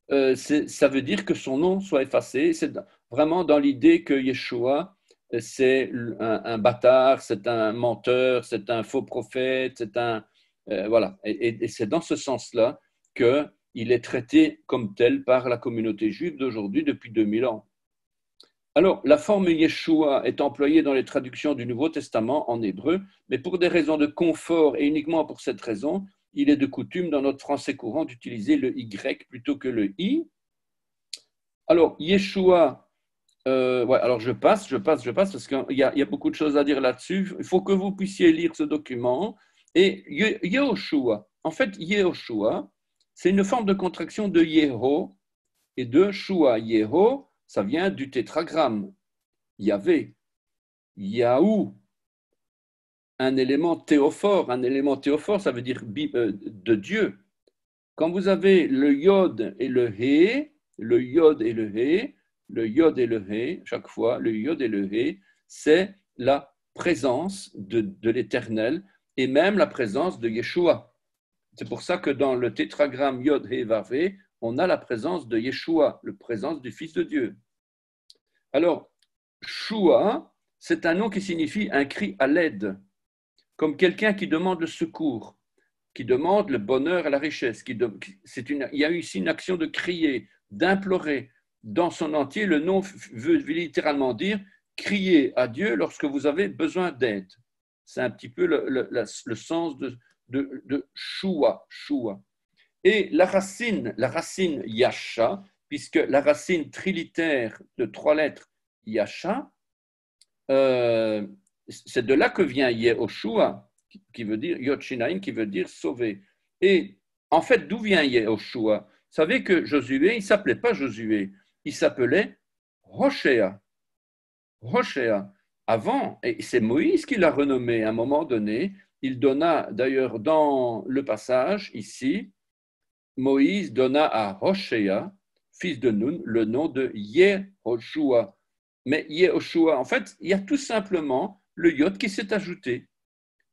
ça veut dire que son nom soit effacé. C'est vraiment dans l'idée que Yeshua, c'est un bâtard, c'est un menteur, c'est un faux prophète, c'est un... voilà. Et c'est dans ce sens-là qu'il est traité comme tel par la communauté juive d'aujourd'hui depuis 2000 ans. Alors, la forme Yeshua est employée dans les traductions du Nouveau Testament en hébreu, mais pour des raisons de confort et uniquement pour cette raison, il est de coutume dans notre français courant d'utiliser le Y plutôt que le I. Alors, Yeshua, ouais, alors je passe parce qu'il y a beaucoup de choses à dire là-dessus. Il faut que vous puissiez lire ce document. Et Yehoshua, en fait, Yehoshua, c'est une forme de contraction de Yeho et de Shua. Yeho, ça vient du tétragramme. Yahvé, Yahou, un élément théophore. Un élément théophore, ça veut dire de Dieu. Quand vous avez le yod et le hé, le yod et le hé, le yod et le hé, chaque fois, le yod et le hé, c'est la présence de l'Éternel et même la présence de Yeshua. C'est pour ça que dans le tétragramme yod hé vavé, on a la présence de Yeshua, la présence du Fils de Dieu. Alors, Shua, c'est un nom qui signifie un cri à l'aide, comme quelqu'un qui demande le secours, qui demande le bonheur et la richesse. Il y a eu ici une action de crier, d'implorer. Dans son entier, le nom veut littéralement dire crier à Dieu lorsque vous avez besoin d'aide. C'est un petit peu le sens de Shua. Et la racine Yasha, puisque la racine trilitère de 3 lettres Yasha, c'est de là que vient Yehoshua, qui veut dire Yotshinaim, qui veut dire sauver. Et en fait, d'où vient Yehoshua? Vous savez que Josué, il ne s'appelait pas Josué, il s'appelait Hoshea. Hoshea. Avant, et c'est Moïse qui l'a renommé à un moment donné, il donna d'ailleurs dans le passage ici, Moïse donna à Hoshea, fils de Nun, le nom de Yehoshua. Mais Yehoshua, en fait, il y a tout simplement le yod qui s'est ajouté.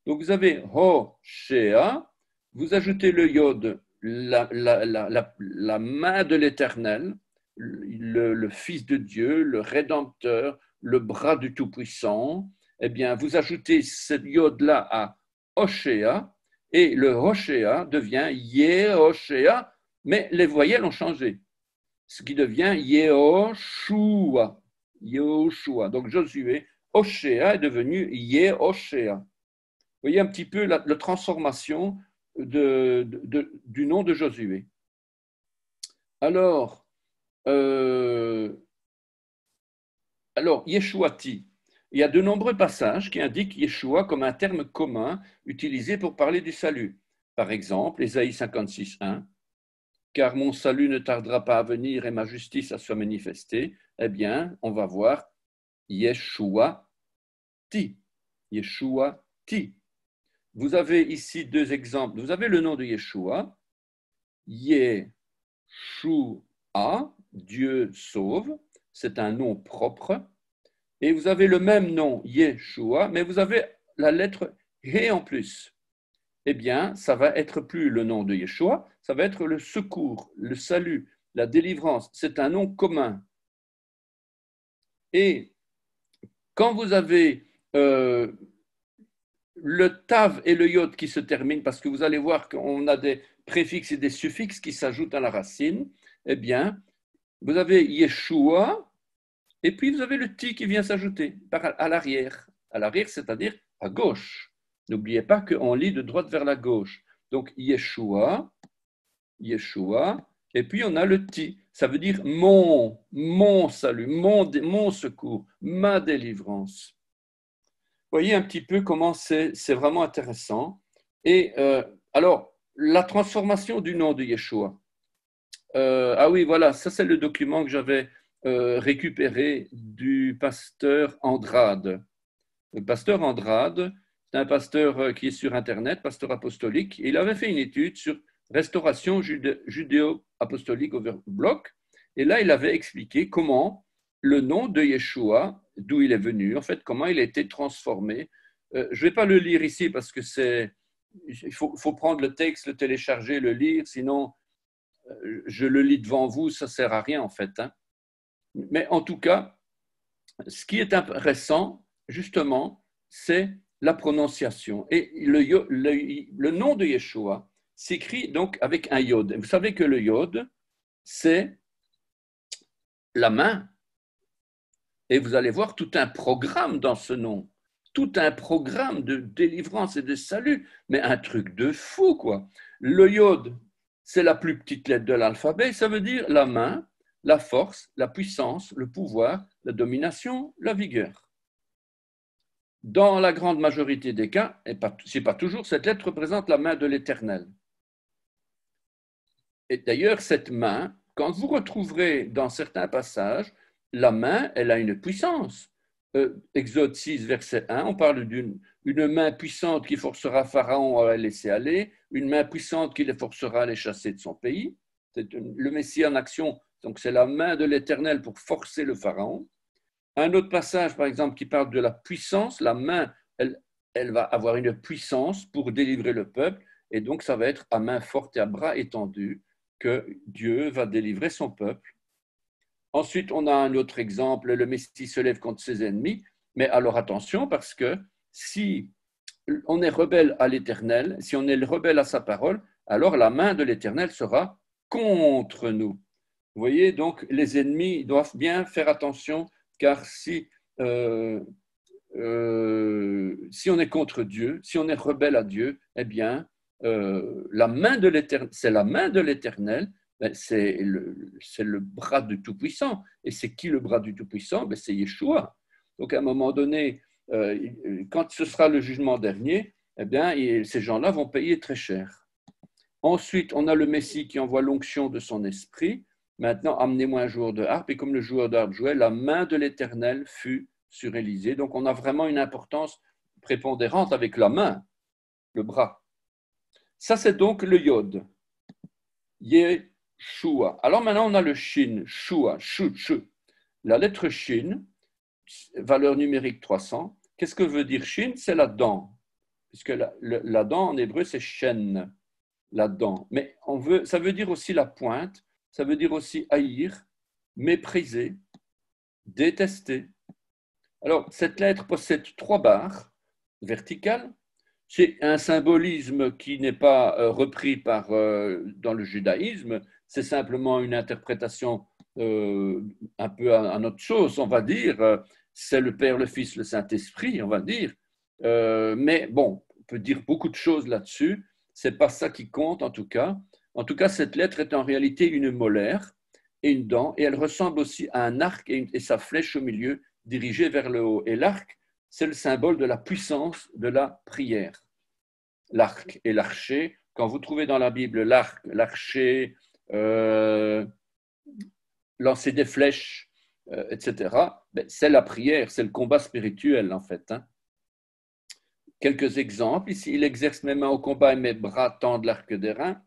Donc vous avez Hoshea, vous ajoutez le yod, la main de l'Éternel, le Fils de Dieu, le Rédempteur, le bras du Tout-Puissant. Eh bien, vous ajoutez ce yod-là à Hoshea, et le Hoshea devient Yehoshea, mais les voyelles ont changé, ce qui devient Yehoshua. Yehoshua. Donc Josué, Hoshea est devenu Yehoshea. Vous voyez un petit peu la transformation du nom de Josué. Alors, Yeshuati. Il y a de nombreux passages qui indiquent Yeshua comme un terme commun utilisé pour parler du salut. Par exemple, Ésaïe 56.1, car mon salut ne tardera pas à venir et ma justice à se manifester. Eh bien, on va voir Yeshuati. Yeshuati. Vous avez ici 2 exemples. Vous avez le nom de Yeshua, Yeshua, Dieu sauve, c'est un nom propre. Et vous avez le même nom, Yeshua, mais vous avez la lettre He en plus. Eh bien, ça va être plus le nom de Yeshua, ça va être le secours, le salut, la délivrance. C'est un nom commun. Et quand vous avez le tav et le yod qui se terminent, parce que vous allez voir qu'on a des préfixes et des suffixes qui s'ajoutent à la racine, eh bien, vous avez Yeshua, et puis vous avez le ti qui vient s'ajouter à l'arrière. À l'arrière, c'est-à-dire à gauche. N'oubliez pas qu'on lit de droite vers la gauche. Donc, Yeshua, et puis on a le ti. Ça veut dire mon salut, mon secours, ma délivrance. Vous voyez un petit peu comment c'est vraiment intéressant. Et alors, la transformation du nom de Yeshua. Ah oui, voilà, ça c'est le document que j'avais récupéré du pasteur Andrade. Le pasteur Andrade, C'est un pasteur qui est sur Internet, pasteur apostolique. Et il avait fait une étude sur restauration judéo-apostolique au bloc. Et là, il avait expliqué comment le nom de Yeshua, d'où il est venu, en fait, comment il a été transformé. Je ne vais pas le lire ici parce que il faut prendre le texte, le télécharger, le lire, sinon je le lis devant vous, ça ne sert à rien en fait. Hein. Mais en tout cas, ce qui est intéressant, justement, c'est la prononciation. Et le nom de Yeshua s'écrit donc avec un yod. Vous savez que le yod, c'est la main. Et vous allez voir tout un programme dans ce nom. Tout un programme de délivrance et de salut. Mais un truc de fou, quoi. Le yod, c'est la plus petite lettre de l'alphabet. Ça veut dire la main, la force, la puissance, le pouvoir, la domination, la vigueur. Dans la grande majorité des cas, et ce n'est pas toujours, cette lettre représente la main de l'Éternel. Et d'ailleurs, cette main, quand vous retrouverez dans certains passages, la main, elle a une puissance. Exode 6, verset 1, on parle d'une main puissante qui forcera Pharaon à la laisser aller, une main puissante qui les forcera à les chasser de son pays. C'est le Messie en action, donc c'est la main de l'Éternel pour forcer le Pharaon. Un autre passage, par exemple, qui parle de la puissance, la main, elle va avoir une puissance pour délivrer le peuple, et donc ça va être à main forte et à bras étendus que Dieu va délivrer son peuple. Ensuite, on a un autre exemple, le Messie se lève contre ses ennemis, mais alors attention, parce que si on est rebelle à l'Éternel, si on est rebelle à sa parole, alors la main de l'Éternel sera contre nous. Vous voyez, donc les ennemis doivent bien faire attention, car si on est contre Dieu, si on est rebelle à Dieu, eh bien, la main de l'Éternel, c'est la main de l'Éternel, c'est le bras du Tout-Puissant. Et c'est qui le bras du Tout-Puissant? C'est Yeshua. Donc, à un moment donné, quand ce sera le jugement dernier, eh bien, ces gens-là vont payer très cher. Ensuite, on a le Messie qui envoie l'onction de son esprit. Maintenant, amenez-moi un joueur de harpe. Et comme le joueur de harpe jouait, la main de l'Éternel fut sur Élisée. Donc, on a vraiment une importance prépondérante avec la main, le bras. Ça, c'est donc le yod. Yeshua. Alors maintenant, on a le shin, shua, shu, shu. La lettre shin, valeur numérique 300. Qu'est-ce que veut dire shin? C'est la dent. Puisque la dent en hébreu, c'est shen, la dent. Mais ça veut dire aussi la pointe, ça veut dire aussi haïr, mépriser, détester. Alors, cette lettre possède 3 barres verticales. C'est un symbolisme qui n'est pas repris dans le judaïsme, c'est simplement une interprétation un peu à notre sauce, on va dire. C'est le Père, le Fils, le Saint-Esprit, on va dire. Mais bon, on peut dire beaucoup de choses là-dessus. Ce n'est pas ça qui compte en tout cas. En tout cas, cette lettre est en réalité une molaire et une dent, et elle ressemble aussi à un arc et sa flèche au milieu dirigée vers le haut. Et l'arc, c'est le symbole de la puissance de la prière. L'arc et l'archer, quand vous trouvez dans la Bible l'arc, l'archer, lancer des flèches, etc., c'est la prière, c'est le combat spirituel en fait. Hein. Quelques exemples. Ici, il exerce mes mains au combat et mes bras tendent l'arc d'airain.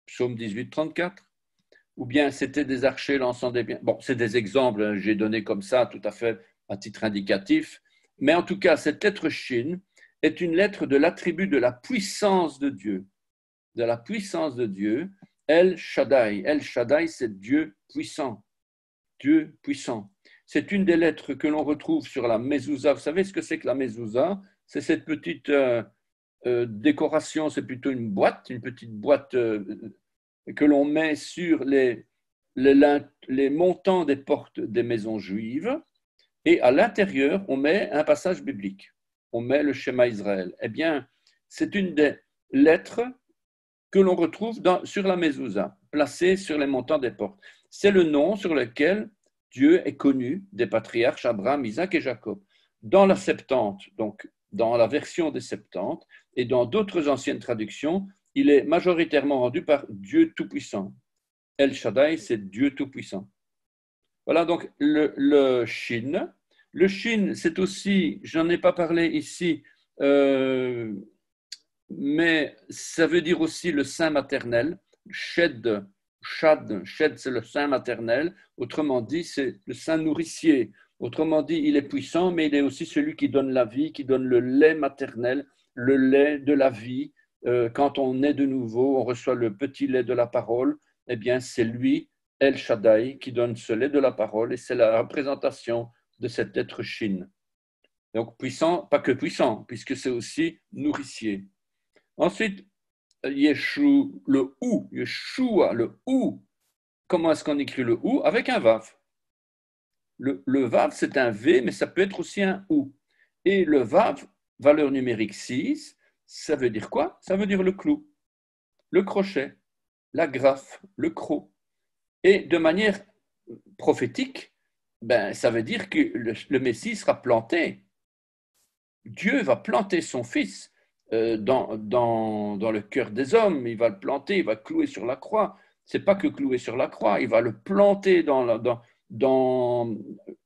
Psaume 18, 34. Ou bien c'était des archers lançant des biens. Bon, c'est des exemples, hein, j'ai donné comme ça, tout à fait à titre indicatif. Mais en tout cas, cette lettre Shin est une lettre de l'attribut de la puissance de Dieu. De la puissance de Dieu. El Shaddai. El Shaddai, c'est Dieu puissant. Dieu puissant. C'est une des lettres que l'on retrouve sur la mezouza. Vous savez ce que c'est que la mezouza? C'est cette petite décoration, c'est plutôt une petite boîte que l'on met sur les montants des portes des maisons juives. Et à l'intérieur, on met un passage biblique. On met le schéma Israël. Eh bien, c'est une des lettres que l'on retrouve sur la mezouza, placée sur les montants des portes. C'est le nom sur lequel Dieu est connu des patriarches Abraham, Isaac et Jacob. Dans la Septante, donc dans la version des Septante, et dans d'autres anciennes traductions, il est majoritairement rendu par Dieu Tout-Puissant. El Shaddai, c'est Dieu Tout-Puissant. Voilà donc le Shin. Le Shin, c'est aussi, je n'en ai pas parlé ici, mais ça veut dire aussi le sein maternel. Shed, Shed, c'est le sein maternel. Autrement dit, c'est le sein nourricier. Autrement dit, il est puissant, mais il est aussi celui qui donne la vie, qui donne le lait maternel, le lait de la vie. Quand on naît de nouveau, on reçoit le petit lait de la parole. Eh bien, c'est lui, El Shaddai, qui donne ce lait de la parole, et c'est la représentation de cet être Shin. Donc, puissant, pas que puissant, puisque c'est aussi nourricier. Ensuite, Yeshua, le ou, Yeshua, le ou. Comment est-ce qu'on écrit le ou? Avec un vav. Le vav, c'est un V, mais ça peut être aussi un ou. Et le vav, valeur numérique 6, ça veut dire quoi? Ça veut dire le clou, le crochet, la graffe, le croc. Et de manière prophétique, ben, ça veut dire que le Messie sera planté. Dieu va planter son fils dans le cœur des hommes. Il va le planter, il va le clouer sur la croix. Ce n'est pas que clouer sur la croix, il va le planter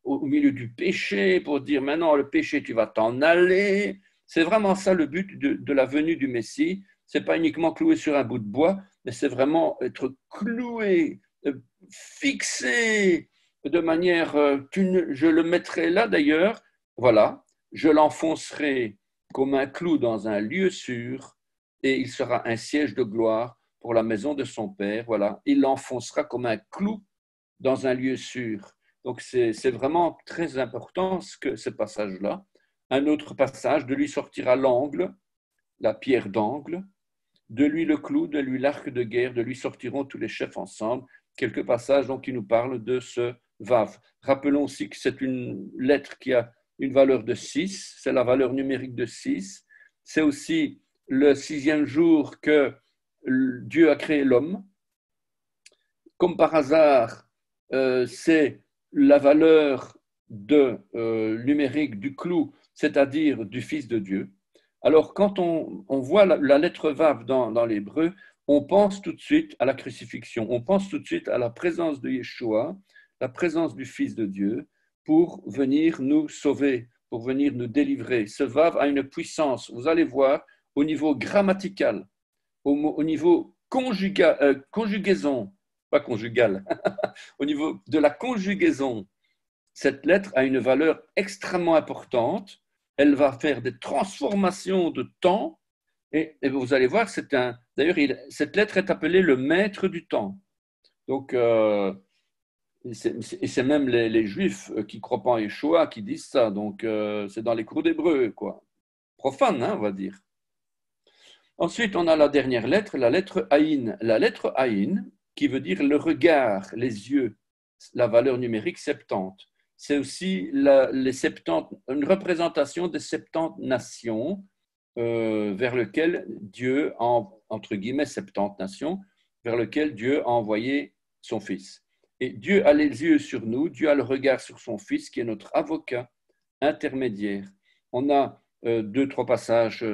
au milieu du péché pour dire maintenant le péché, tu vas t'en aller. C'est vraiment ça le but de la venue du Messie. Ce n'est pas uniquement clouer sur un bout de bois, mais c'est vraiment être cloué, fixé de manière, je le mettrai là d'ailleurs, voilà, je l'enfoncerai comme un clou dans un lieu sûr et il sera un siège de gloire pour la maison de son Père. Voilà, il l'enfoncera comme un clou dans un lieu sûr. Donc c'est vraiment très important ce passage-là. Un autre passage, de lui sortira l'angle, la pierre d'angle, de lui le clou, de lui l'arc de guerre, de lui sortiront tous les chefs ensemble. Quelques passages donc, qui nous parlent de ce Vav. Rappelons aussi que c'est une lettre qui a une valeur de 6, c'est la valeur numérique de 6. C'est aussi le 6e jour que Dieu a créé l'homme. Comme par hasard, c'est la valeur numérique du clou, c'est-à-dire du Fils de Dieu. Alors, quand on voit la lettre Vav dans l'hébreu, on pense tout de suite à la crucifixion, on pense tout de suite à la présence de Yeshua, la présence du Fils de Dieu, pour venir nous sauver, pour venir nous délivrer. Ce Vav a une puissance, vous allez voir, au niveau grammatical, au niveau conjugaison, pas conjugal, au niveau de la conjugaison, cette lettre a une valeur extrêmement importante. Elle va faire des transformations de temps. Et vous allez voir, d'ailleurs, cette lettre est appelée le maître du temps. Donc, c'est même les Juifs qui croient pas en Yeshua qui disent ça. Donc, c'est dans les cours d'hébreu, quoi. Profane, hein, on va dire. Ensuite, on a la dernière lettre, la lettre Aïn. La lettre Aïn, qui veut dire le regard, les yeux, la valeur numérique 70. C'est aussi une représentation des 70 nations vers lesquelles Dieu, entre guillemets 70 nations, vers lesquelles Dieu a envoyé son Fils. Et Dieu a les yeux sur nous, Dieu a le regard sur son Fils, qui est notre avocat intermédiaire. On a 2-3 passages,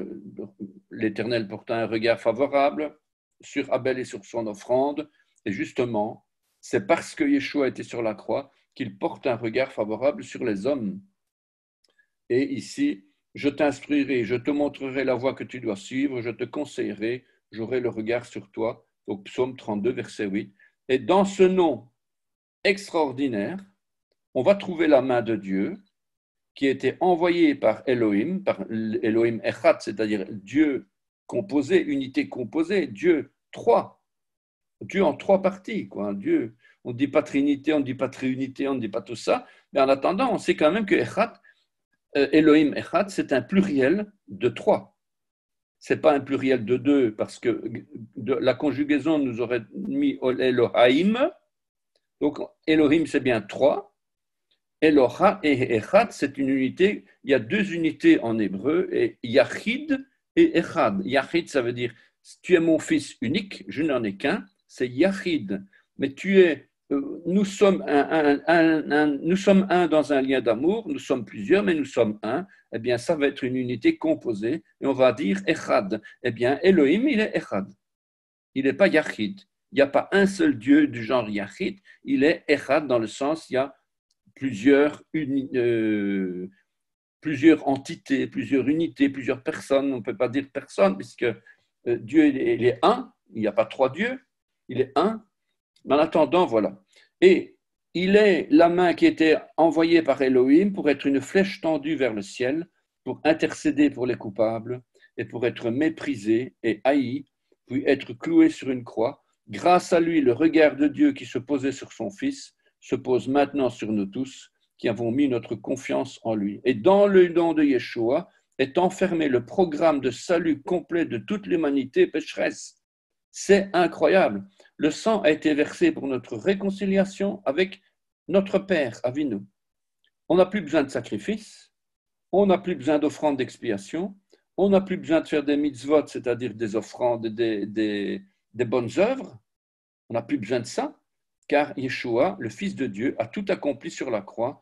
l'Éternel portant un regard favorable sur Abel et sur son offrande, et justement, c'est parce que Yeshua était sur la croix qu'il porte un regard favorable sur les hommes. Et ici, je t'instruirai, je te montrerai la voie que tu dois suivre, je te conseillerai, j'aurai le regard sur toi. Donc, psaume 32, verset 8. Et dans ce nom extraordinaire, on va trouver la main de Dieu qui a été envoyée par Elohim Echad, c'est-à-dire Dieu composé, unité composée, Dieu 3, Dieu en 3 parties, quoi. Dieu, on ne dit pas trinité, on ne dit pas triunité, on ne dit pas tout ça, mais en attendant, on sait quand même que Echad, Elohim Echad, c'est un pluriel de 3. Ce n'est pas un pluriel de 2, parce que la conjugaison nous aurait mis Elohim. Donc, Elohim, c'est bien 3. Eloha et Echad, c'est une unité. Il y a 2 unités en hébreu, et Yachid et Echad. Yachid, ça veut dire tu es mon fils unique, je n'en ai qu'un, c'est Yachid. Mais nous sommes nous sommes un dans un lien d'amour, nous sommes plusieurs, mais nous sommes un. Eh bien, ça va être une unité composée, et on va dire Echad. Eh bien, Elohim, il est Echad. Il n'est pas Yachid. Il n'y a pas un seul Dieu du genre Yachid, il est Echad dans le sens, il y a plusieurs plusieurs entités, plusieurs unités, plusieurs personnes. On ne peut pas dire personne, puisque Dieu, il est un. Il n'y a pas trois dieux. Il est un. Mais en attendant, voilà. Et il est la main qui était envoyée par Elohim pour être une flèche tendue vers le ciel, pour intercéder pour les coupables et pour être méprisé et haï, puis être cloué sur une croix. Grâce à lui, le regard de Dieu qui se posait sur son Fils se pose maintenant sur nous tous qui avons mis notre confiance en lui. Et dans le nom de Yeshua est enfermé le programme de salut complet de toute l'humanité pécheresse. C'est incroyable. Le sang a été versé pour notre réconciliation avec notre Père, Avinu. On n'a plus besoin de sacrifices, on n'a plus besoin d'offrandes d'expiation, on n'a plus besoin de faire des mitzvot, c'est-à-dire des offrandes, des bonnes œuvres. On n'a plus besoin de ça, car Yeshua, le Fils de Dieu, a tout accompli sur la croix.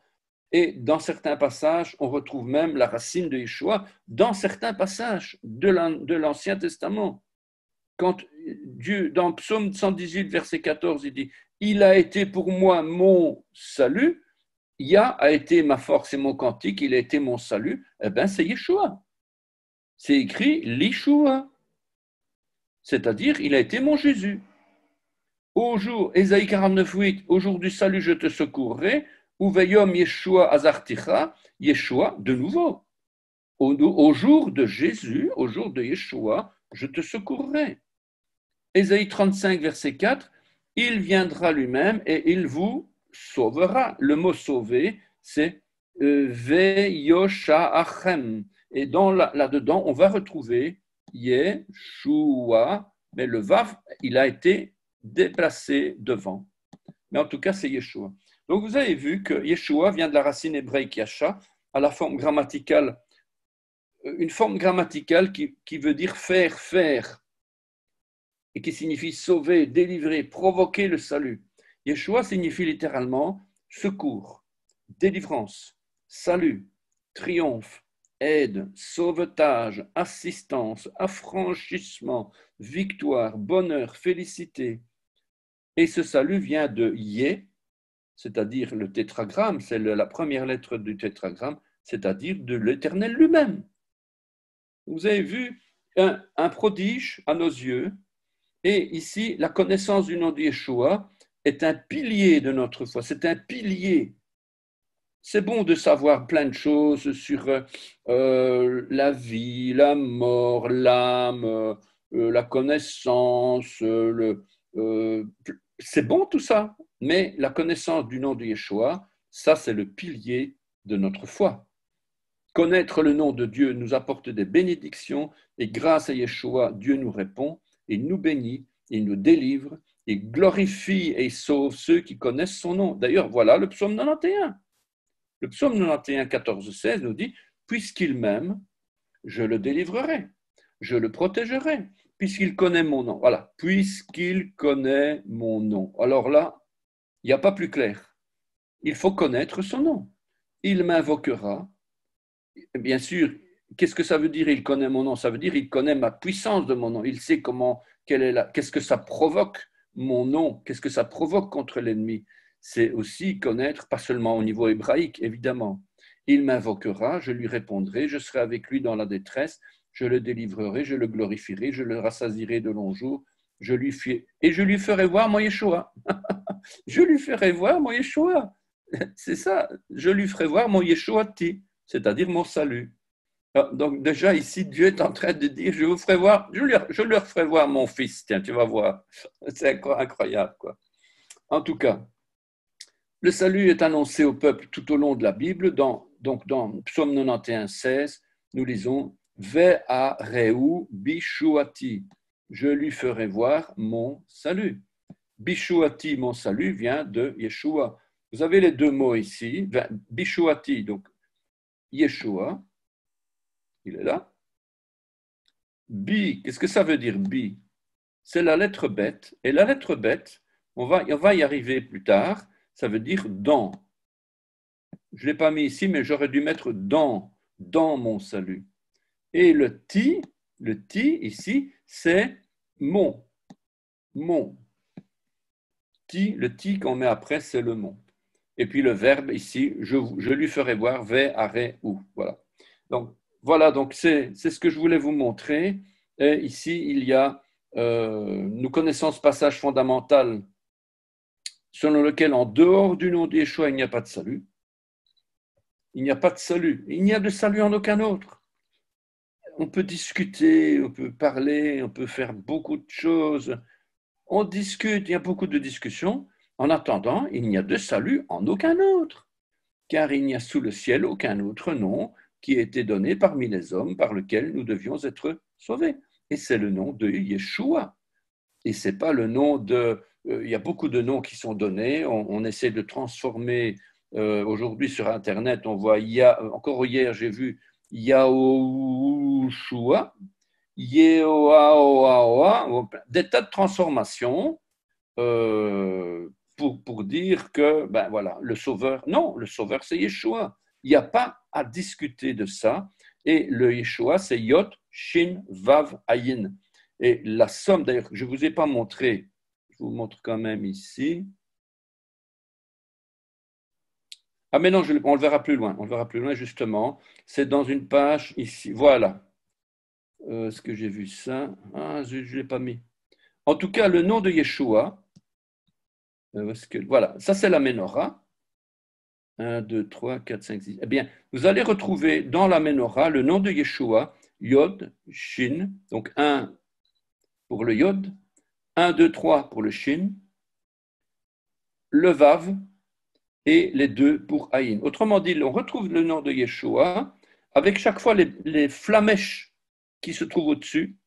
Et dans certains passages, on retrouve même la racine de Yeshua dans certains passages de l'Ancien Testament. Quand Dieu, dans Psaume 118, verset 14, il dit « Il a été pour moi mon salut », Yah a été ma force et mon cantique, il a été mon salut, eh bien c'est Yeshua. C'est écrit l'Yeshua, c'est-à-dire il a été mon Jésus. Au jour, Ésaïe 49, 8, au jour du salut je te secourrai, ou veyom Yeshua azarticha, Yeshua de nouveau. Au jour de Jésus, au jour de Yeshua, je te secourrai. Ésaïe 35, verset 4, il viendra lui-même et il vous sauvera. Le mot sauver, c'est Veyosha'achem. Et là-dedans, on va retrouver Yeshua, mais le Vav, il a été déplacé devant. Mais en tout cas, c'est Yeshua. Donc, vous avez vu que Yeshua vient de la racine hébraïque Yasha, à la forme grammaticale, une forme grammaticale qui veut dire faire, et qui signifie sauver, délivrer, provoquer le salut. Yeshua signifie littéralement secours, délivrance, salut, triomphe, aide, sauvetage, assistance, affranchissement, victoire, bonheur, félicité. Et ce salut vient de Yé, c'est-à-dire le tétragramme, c'est la première lettre du tétragramme, c'est-à-dire de l'Éternel lui-même. Vous avez vu un prodige à nos yeux. Et ici, la connaissance du nom de Yeshua est un pilier de notre foi. C'est un pilier. C'est bon de savoir plein de choses sur la vie, la mort, l'âme, la connaissance. C'est bon tout ça. Mais la connaissance du nom de Yeshua, ça c'est le pilier de notre foi. Connaître le nom de Dieu nous apporte des bénédictions et grâce à Yeshua, Dieu nous répond. Il nous bénit, il nous délivre, il glorifie et sauve ceux qui connaissent son nom. D'ailleurs, voilà le psaume 91. Le psaume 91, 14, 16 nous dit « Puisqu'il m'aime, je le délivrerai, je le protégerai, puisqu'il connaît mon nom. » Voilà, puisqu'il connaît mon nom. Alors là, il n'y a pas plus clair. Il faut connaître son nom. Il m'invoquera. Bien sûr, qu'est-ce que ça veut dire, il connaît mon nom? Ça veut dire, il connaît ma puissance de mon nom. Il sait qu'est-ce que ça provoque mon nom, qu'est-ce que ça provoque contre l'ennemi. C'est aussi connaître, pas seulement au niveau hébraïque, évidemment. Il m'invoquera, je lui répondrai, je serai avec lui dans la détresse, je le délivrerai, je le glorifierai, je le rassasierai de longs jours, et je lui ferai voir mon Yeshua. Je lui ferai voir mon Yeshua. C'est ça, je lui ferai voir mon Yeshuati, c'est-à-dire mon salut. Donc déjà ici, Dieu est en train de dire, je leur ferai voir mon fils, tiens, tu vas voir. C'est incroyable, quoi. En tout cas, le salut est annoncé au peuple tout au long de la Bible. Donc dans Psaume 91, 16, nous lisons Ve'areu bishuati, je lui ferai voir mon salut. Bishuati, mon salut, vient de Yeshua. Vous avez les deux mots ici, bishuati, donc Yeshua, il est là. Bi, qu'est-ce que ça veut dire bi? C'est la lettre bête. Et la lettre bête, on va y arriver plus tard, ça veut dire dans. Je ne l'ai pas mis ici, mais j'aurais dû mettre dans mon salut. Et le ti ici, c'est mon. Ti, le ti qu'on met après, c'est le mon. Et puis le verbe ici, je lui ferai voir, ve, are, ou. Voilà. Donc, voilà, donc c'est ce que je voulais vous montrer. Et ici, il y a, nous connaissons ce passage fondamental selon lequel, en dehors du nom d'Yeshua, il n'y a pas de salut. Il n'y a pas de salut. Il n'y a de salut en aucun autre. On peut discuter, on peut parler, on peut faire beaucoup de choses. On discute, il y a beaucoup de discussions. En attendant, il n'y a de salut en aucun autre, car il n'y a sous le ciel aucun autre nom qui ait été donné parmi les hommes par lequel nous devions être sauvés. Et c'est le nom de Yeshua. Et c'est pas le nom de... il y a beaucoup de noms qui sont donnés. On essaie de transformer. Aujourd'hui sur Internet, on voit... encore hier, j'ai vu Yahushua, Yehoaoa, des tas de transformations pour dire que, ben voilà, le sauveur, non, le sauveur c'est Yeshua. Il n'y a pas à discuter de ça. Et le Yeshua, c'est Yod, Shin, Vav, Ayin. Et la somme, d'ailleurs, je ne vous ai pas montré, je vous montre quand même ici. Ah, mais non, on le verra plus loin. On le verra plus loin, justement. C'est dans une page ici. Voilà. Est-ce que j'ai vu ça? Ah, je ne l'ai pas mis. En tout cas, le nom de Yeshua, voilà, ça c'est la Ménorah. 1, 2, 3, 4, 5, 6. Eh bien, vous allez retrouver dans la Ménorah le nom de Yeshua, Yod, Shin, donc 1 pour le Yod, 1, 2, 3 pour le Shin, le Vav et les 2 pour Aïn. Autrement dit, on retrouve le nom de Yeshua avec chaque fois les flamèches qui se trouvent au-dessus,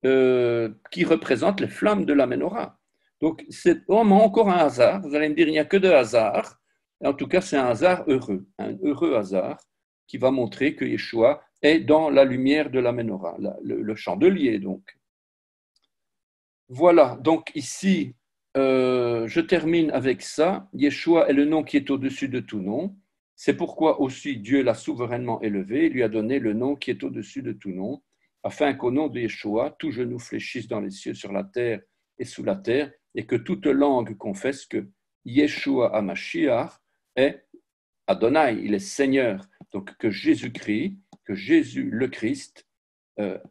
qui représentent les flammes de la Ménorah. Donc, c'est vraiment encore un hasard. Vous allez me dire, il n'y a que de hasard. En tout cas, c'est un hasard heureux, un heureux hasard qui va montrer que Yeshua est dans la lumière de la Ménorah, le chandelier donc. Voilà, donc ici, je termine avec ça. Yeshua est le nom qui est au-dessus de tout nom. C'est pourquoi aussi Dieu l'a souverainement élevé et lui a donné le nom qui est au-dessus de tout nom, afin qu'au nom de Yeshua, tout genou fléchisse dans les cieux, sur la terre et sous la terre, et que toute langue confesse que Yeshua HaMashiach est Adonai, il est Seigneur. Donc que Jésus-Christ, que Jésus le Christ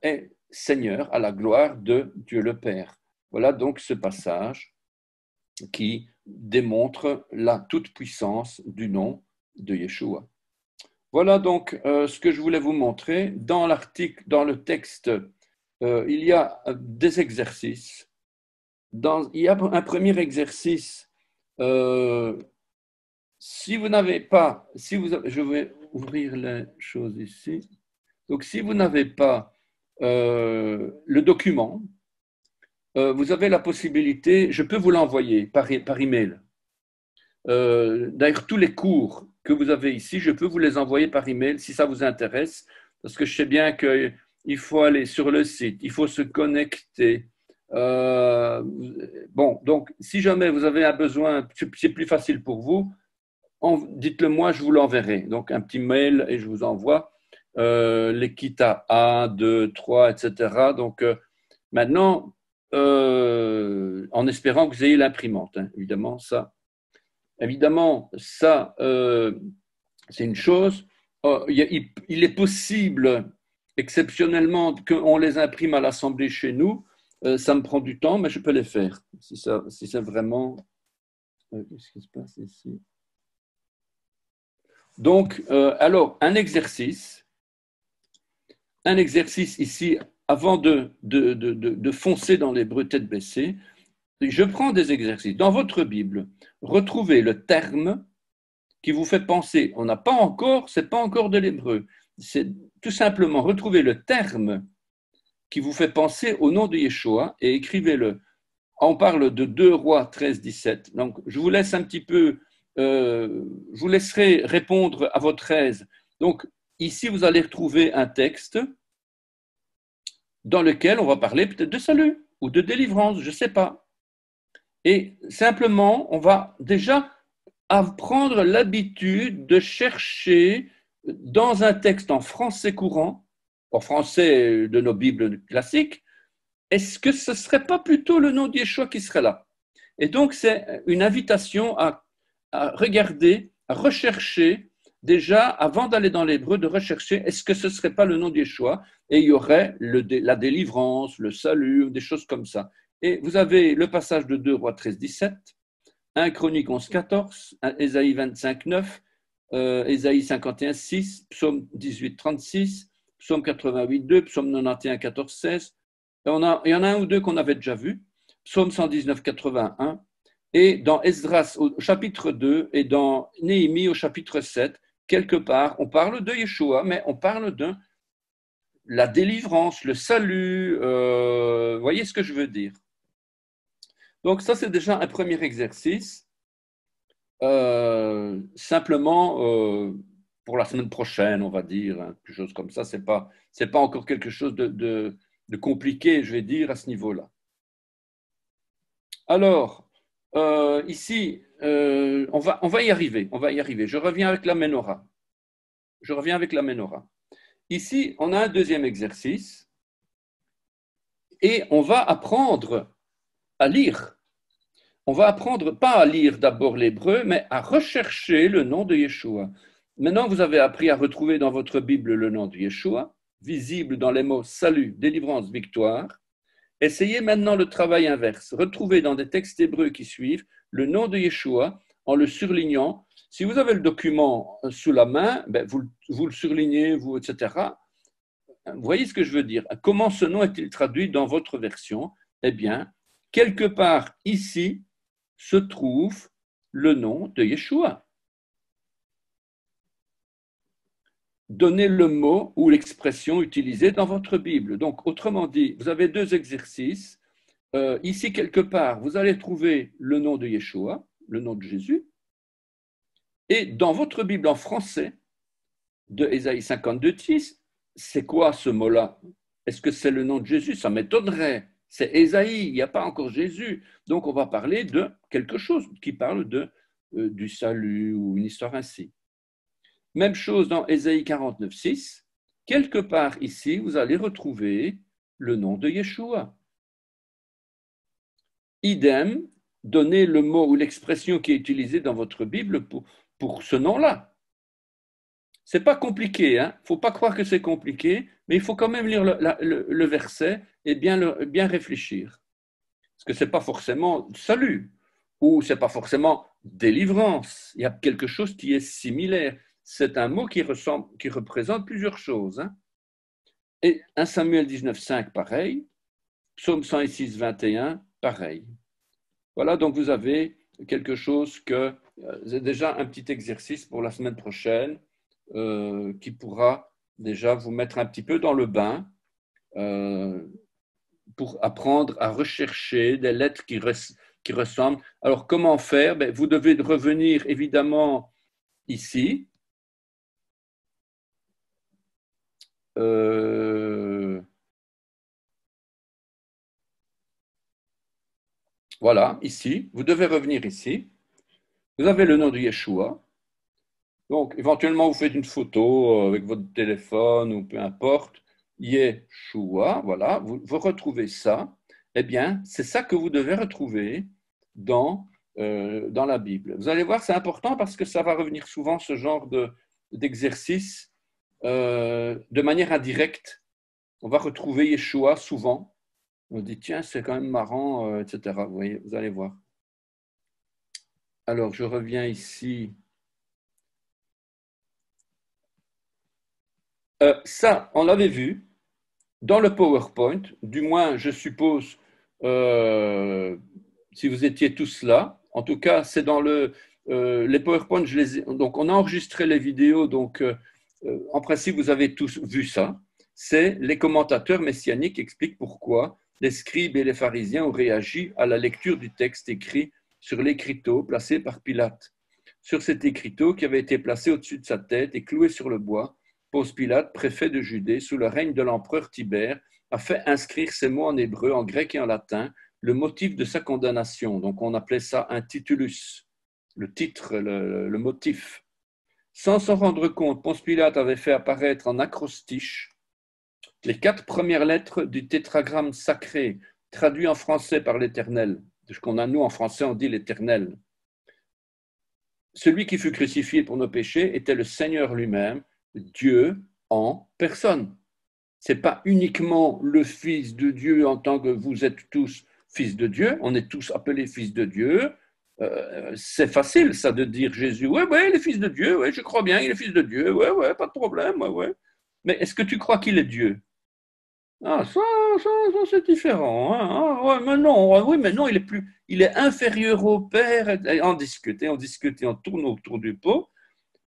est Seigneur à la gloire de Dieu le Père. Voilà donc ce passage qui démontre la toute-puissance du nom de Yeshua. Voilà donc ce que je voulais vous montrer. Dans l'article, dans le texte, il y a des exercices. Il y a un premier exercice. Si vous n'avez pas, je vais ouvrir les choses ici. Donc, si vous n'avez pas le document, vous avez la possibilité, je peux vous l'envoyer par email. D'ailleurs, tous les cours que vous avez ici, je peux vous les envoyer par email si ça vous intéresse, parce que je sais bien qu'il faut aller sur le site, il faut se connecter. Bon, donc, si jamais vous avez un besoin, c'est plus facile pour vous, dites-le moi, je vous l'enverrai. Donc, un petit mail et je vous envoie les kits à 1, 2, 3, etc. Donc, maintenant, en espérant que vous ayez l'imprimante, hein, évidemment, ça. Évidemment, ça, c'est une chose. Il est possible, exceptionnellement, qu'on les imprime à l'Assemblée chez nous. Ça me prend du temps, mais je peux les faire. Si c'est vraiment... Qu'est-ce qui se passe ici? Donc, alors, un exercice ici, avant de foncer dans l'hébreu tête baissée, je prends des exercices. Dans votre Bible, retrouvez le terme qui vous fait penser. C'est pas encore de l'hébreu. C'est tout simplement retrouver le terme qui vous fait penser au nom de Yeshua et écrivez-le. On parle de 2 Rois 13, 17. Donc, je vous laisse un petit peu, je vous laisserai répondre à votre aise. Donc, ici, vous allez retrouver un texte dans lequel on va parler peut-être de salut ou de délivrance, je ne sais pas. Et simplement, on va déjà prendre l'habitude de chercher dans un texte en français courant, en français de nos Bibles classiques, est-ce que ce ne serait pas plutôt le nom d'Yeshua qui serait là? Et donc, c'est une invitation à regarder, à rechercher déjà, avant d'aller dans l'hébreu, de rechercher est-ce que ce ne serait pas le nom de Yeshua, et il y aurait la délivrance, le salut, des choses comme ça. Et vous avez le passage de 2 Rois 13, 17, 1 Chronique 11, 14, Ésaïe 25, 9, Ésaïe 51, 6, Psaume 18, 36, Psaume 88, 2, Psaume 91, 14, 16. Il y en a un ou deux qu'on avait déjà vu, Psaume 119, 81, et dans Esdras au chapitre 2 et dans Néhémie au chapitre 7, quelque part, on parle de Yeshua, mais on parle de la délivrance, le salut. Vous voyez ce que je veux dire? Donc ça, c'est déjà un premier exercice. Simplement, pour la semaine prochaine, on va dire, hein, quelque chose comme ça. C'est pas encore quelque chose de compliqué, je vais dire, à ce niveau-là. Alors, ici, on va y arriver. On va y arriver. Je reviens avec la menorah. Ici, on a un deuxième exercice et on va apprendre à lire. On va apprendre pas à lire d'abord l'hébreu, mais à rechercher le nom de Yeshua. Maintenant, vous avez appris à retrouver dans votre Bible le nom de Yeshua, visible dans les mots salut, délivrance, victoire. Essayez maintenant le travail inverse. Retrouvez dans des textes hébreux qui suivent le nom de Yeshua en le surlignant. Si vous avez le document sous la main, ben vous le surlignez, etc. Vous voyez ce que je veux dire? Comment ce nom est-il traduit dans votre version? Eh bien, quelque part ici se trouve le nom de Yeshua. Donnez le mot ou l'expression utilisée dans votre Bible. Donc, autrement dit, vous avez deux exercices. Ici, quelque part, vous allez trouver le nom de Yeshua, le nom de Jésus. Et dans votre Bible en français, de Ésaïe 52, 10, c'est quoi ce mot-là? Est-ce que c'est le nom de Jésus? Ça m'étonnerait. C'est Ésaïe, il n'y a pas encore Jésus. Donc, on va parler de quelque chose qui parle du salut ou une histoire ainsi. Même chose dans Ésaïe 49, 6. Quelque part ici, vous allez retrouver le nom de Yeshua. Idem, donnez le mot ou l'expression qui est utilisée dans votre Bible pour ce nom-là. Ce n'est pas compliqué, hein? Il ne faut pas croire que c'est compliqué, mais il faut quand même lire le verset et bien réfléchir. Parce que ce n'est pas forcément salut, ou ce n'est pas forcément délivrance. Il y a quelque chose qui est similaire. C'est un mot qui représente plusieurs choses. Hein? Et 1 Samuel 19, 5, pareil. Psaume 106, 21, pareil. Voilà, donc vous avez quelque chose que c'est déjà un petit exercice pour la semaine prochaine qui pourra déjà vous mettre un petit peu dans le bain pour apprendre à rechercher des lettres qui ressemblent. Alors, comment faire? Vous devez revenir évidemment ici. Voilà, ici. Vous devez revenir ici. Vous avez le nom de Yeshua. Donc, éventuellement, vous faites une photo avec votre téléphone ou peu importe. Yeshua, voilà, vous retrouvez ça. Eh bien, c'est ça que vous devez retrouver dans la Bible. Vous allez voir, c'est important parce que ça va revenir souvent, ce genre d'exercice, de manière indirecte. On va retrouver Yeshua souvent. On dit, tiens, c'est quand même marrant, etc. Vous voyez, vous allez voir. Alors, je reviens ici. Ça, on l'avait vu dans le PowerPoint, du moins, je suppose, si vous étiez tous là. En tout cas, c'est dans les PowerPoint, donc on a enregistré les vidéos, donc en principe, vous avez tous vu ça. C'est les commentateurs messianiques qui expliquent pourquoi les scribes et les pharisiens ont réagi à la lecture du texte écrit sur l'écriteau placé par Pilate. Sur cet écriteau qui avait été placé au-dessus de sa tête et cloué sur le bois, Ponce Pilate, préfet de Judée, sous le règne de l'empereur Tibère, a fait inscrire ces mots en hébreu, en grec et en latin, le motif de sa condamnation. Donc on appelait ça un titulus, le titre, le motif. Sans s'en rendre compte, Ponce Pilate avait fait apparaître en acrostiche les 4 premières lettres du tétragramme sacré, traduit en français par l'Éternel. Ce qu'on a, nous, en français, on dit l'Éternel. celui qui fut crucifié pour nos péchés était le Seigneur lui-même, Dieu en personne. Ce n'est pas uniquement le Fils de Dieu en tant que vous êtes tous fils de Dieu, on est tous appelés fils de Dieu. C'est facile ça de dire Jésus, ouais, il est fils de Dieu, ouais, je crois bien, il est fils de Dieu, ouais, pas de problème, ouais. Mais est-ce que tu crois qu'il est Dieu? Ah, ça, c'est différent. Hein. Ah, ouais, mais non, oui, mais non, il est inférieur au Père. Et on discute, on tourne autour du pot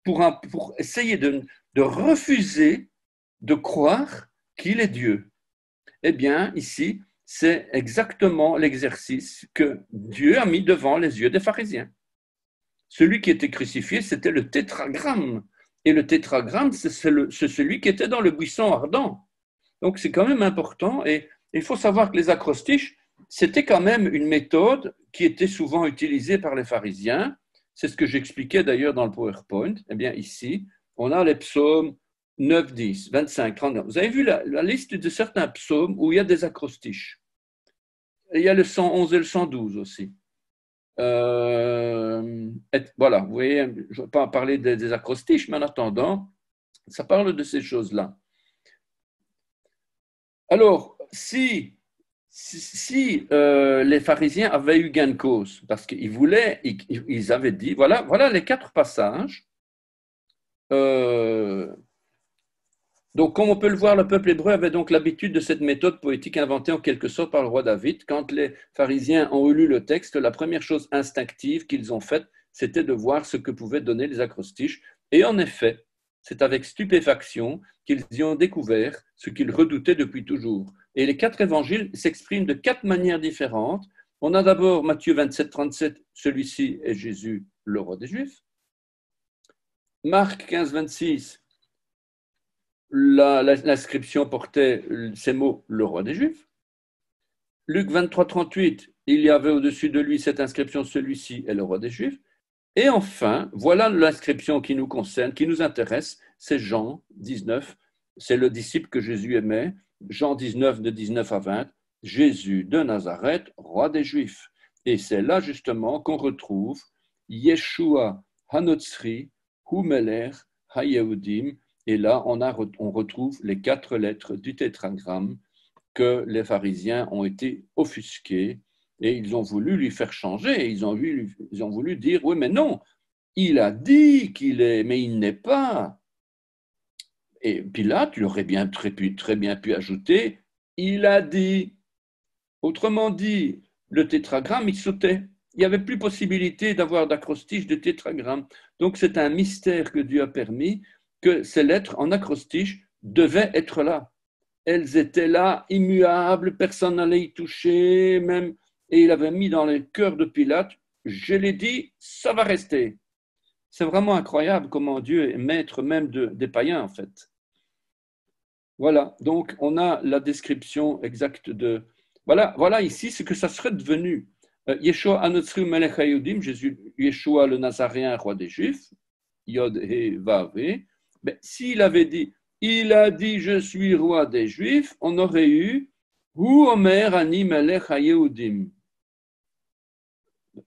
pour essayer de refuser de croire qu'il est Dieu. Eh bien, ici, c'est exactement l'exercice que Dieu a mis devant les yeux des pharisiens. Celui qui était crucifié, c'était le tétragramme. Et le tétragramme, c'est celui qui était dans le buisson ardent. Donc, c'est quand même important. Et il faut savoir que les acrostiches, c'était quand même une méthode qui était souvent utilisée par les pharisiens. C'est ce que j'expliquais d'ailleurs dans le PowerPoint. Eh bien, ici, on a les psaumes 9, 10, 25, 39. Vous avez vu la liste de certains psaumes où il y a des acrostiches. Et il y a le 111 et le 112 aussi. Voilà, vous voyez, je ne vais pas parler des acrostiches, mais en attendant, ça parle de ces choses-là. Alors, si les pharisiens avaient eu gain de cause, parce ils avaient dit, voilà les 4 passages. Donc, comme on peut le voir, le peuple hébreu avait donc l'habitude de cette méthode poétique inventée en quelque sorte par le roi David. Quand les pharisiens ont lu le texte, la première chose instinctive qu'ils ont faite, c'était de voir ce que pouvaient donner les acrostiches. Et en effet, c'est avec stupéfaction qu'ils y ont découvert ce qu'ils redoutaient depuis toujours. Et les 4 évangiles s'expriment de 4 manières différentes. On a d'abord Matthieu 27, 37, celui-ci est Jésus, le roi des Juifs. Marc 15, 26, l'inscription portait ces mots, le roi des Juifs. Luc 23, 38, il y avait au-dessus de lui cette inscription, celui-ci est le roi des Juifs. Et enfin, voilà l'inscription qui nous concerne, qui nous intéresse, c'est Jean 19, c'est le disciple que Jésus aimait, Jean 19, de 19 à 20, Jésus de Nazareth, roi des Juifs. Et c'est là justement qu'on retrouve Yeshua Hanotzri, Humeler Hayehudim, et là on retrouve les 4 lettres du tétragramme que les pharisiens ont été offusqués et ils ont voulu lui faire changer. Ils ont voulu dire, oui, mais non, il a dit qu'il est, mais il n'est pas. Et puis là, tu aurais très bien pu ajouter, il a dit. Autrement dit, le tétragramme, il sautait. Il n'y avait plus possibilité d'avoir d'acrostiche de tétragramme. Donc, c'est un mystère que Dieu a permis que ces lettres en acrostiche devaient être là. Elles étaient là, immuables, personne n'allait y toucher, même, et il avait mis dans le cœur de Pilate, je l'ai dit, ça va rester. C'est vraiment incroyable comment Dieu est maître même des païens, en fait. Voilà, donc on a la description exacte de... Voilà ici ce que ça serait devenu. Yeshua Anotzri Melech HaYudim, Jésus, Yeshua le Nazaréen, roi des Juifs, Yod He Vav He, mais s'il avait dit, il a dit je suis roi des Juifs, on aurait eu Hu Omer Ani Melech HaYehudim.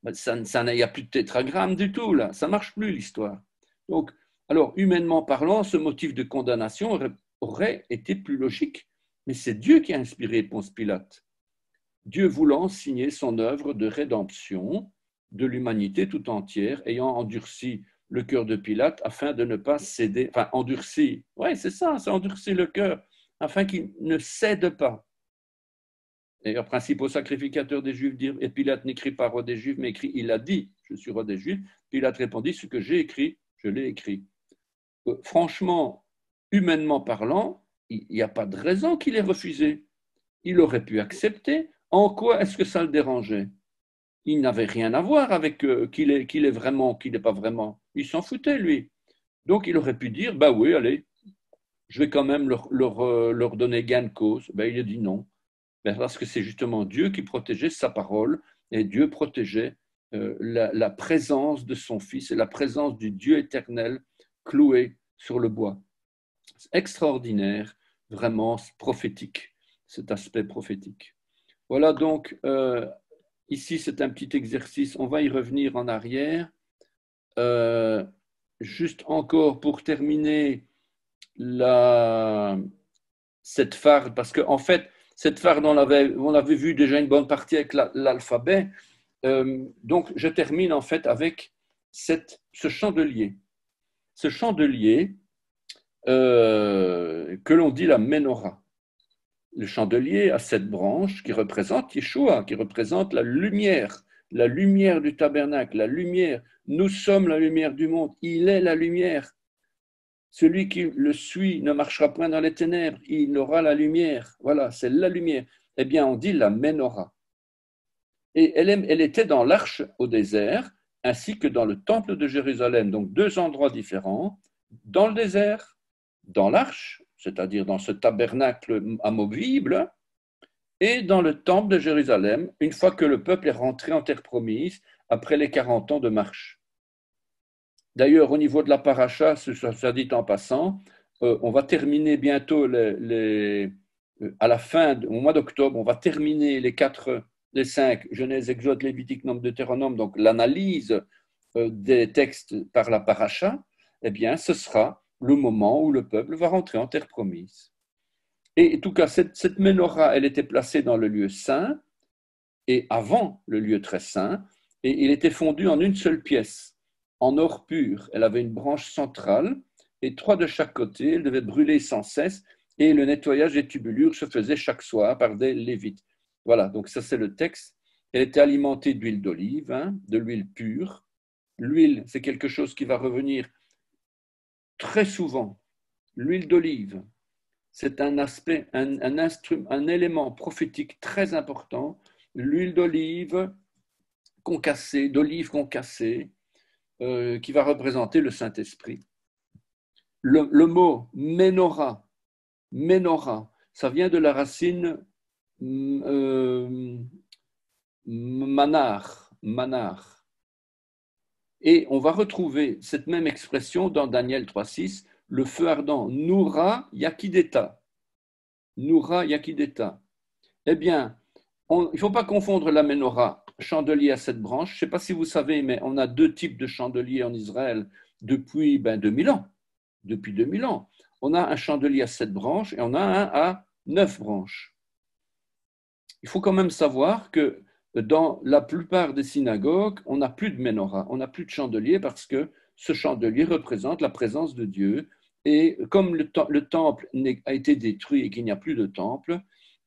Il n'y a plus de tétragramme du tout là, ça ne marche plus l'histoire. Donc, alors humainement parlant, ce motif de condamnation aurait été plus logique, mais c'est Dieu qui a inspiré Ponce Pilate. Dieu voulant signer son œuvre de rédemption de l'humanité tout entière, ayant endurci le cœur de Pilate afin de ne pas céder, enfin endurci, ouais c'est ça, c'est endurci le cœur, afin qu'il ne cède pas. D'ailleurs, principal sacrificateur des Juifs, dire, et Pilate n'écrit pas roi des Juifs, mais écrit, il a dit, je suis roi des Juifs. Pilate répondit, ce que j'ai écrit, je l'ai écrit. Franchement, humainement parlant, il n'y a pas de raison qu'il ait refusé. Il aurait pu accepter. En quoi est-ce que ça le dérangeait? Il n'avait rien à voir avec qu'il est vraiment, qu'il n'est pas vraiment. Il s'en foutait, lui. Donc, il aurait pu dire, bah oui, allez, je vais quand même leur donner gain de cause. Ben, il a dit non. Ben, parce que c'est justement Dieu qui protégeait sa parole et Dieu protégeait la présence de son Fils et la présence du Dieu éternel cloué sur le bois. C'est extraordinaire, vraiment prophétique, cet aspect prophétique. Voilà donc, ici c'est un petit exercice, on va y revenir en arrière. juste encore pour terminer cette farde, parce qu'en fait, cette farde, on avait vu déjà une bonne partie avec l'alphabet. Donc, je termine en fait avec ce chandelier. Ce chandelier que l'on dit la menorah. Le chandelier a 7 branches qui représentent Yeshua, qui représente la lumière du tabernacle, la lumière. Nous sommes la lumière du monde. Il est la lumière. Celui qui le suit ne marchera point dans les ténèbres, il aura la lumière. Voilà, c'est la lumière. Eh bien, on dit la menorah. Et elle était dans l'arche au désert, ainsi que dans le temple de Jérusalem. Donc, 2 endroits différents, dans le désert, dans l'arche, c'est-à-dire dans ce tabernacle amovible, et dans le temple de Jérusalem, une fois que le peuple est rentré en terre promise, après les 40 ans de marche. D'ailleurs, au niveau de la paracha, ça dit en passant, on va terminer bientôt, à la fin, au mois d'octobre, on va terminer les 5, Genèse, Exode, Lévitique, Nombre, Deutéronome, donc l'analyse des textes par la paracha. Eh bien, ce sera le moment où le peuple va rentrer en terre promise. Et en tout cas, cette menorah, elle était placée dans le lieu saint et avant le lieu très saint, et il était fondu en une seule pièce, en or pur. Elle avait une branche centrale et 3 de chaque côté. Elle devait brûler sans cesse et le nettoyage des tubulures se faisait chaque soir par des lévites. Voilà, donc ça c'est le texte. Elle était alimentée d'huile d'olive, de l'huile pure. L'huile, c'est quelque chose qui va revenir très souvent. L'huile d'olive, c'est un aspect, un élément prophétique très important. L'huile d'olive concassée, qui va représenter le Saint-Esprit. Le mot menorah, ça vient de la racine manar. Et on va retrouver cette même expression dans Daniel 3,6, le feu ardent, Noura Yakideta. Noura Yakideta. Eh bien, il ne faut pas confondre la menorah, chandelier à 7 branches. Je ne sais pas si vous savez, mais on a 2 types de chandeliers en Israël depuis 2000 ans. Depuis 2000 ans. On a un chandelier à 7 branches et on a un à 9 branches. Il faut quand même savoir que dans la plupart des synagogues, on n'a plus de menorah, on n'a plus de chandelier parce que ce chandelier représente la présence de Dieu. Et comme le temple a été détruit et qu'il n'y a plus de temple,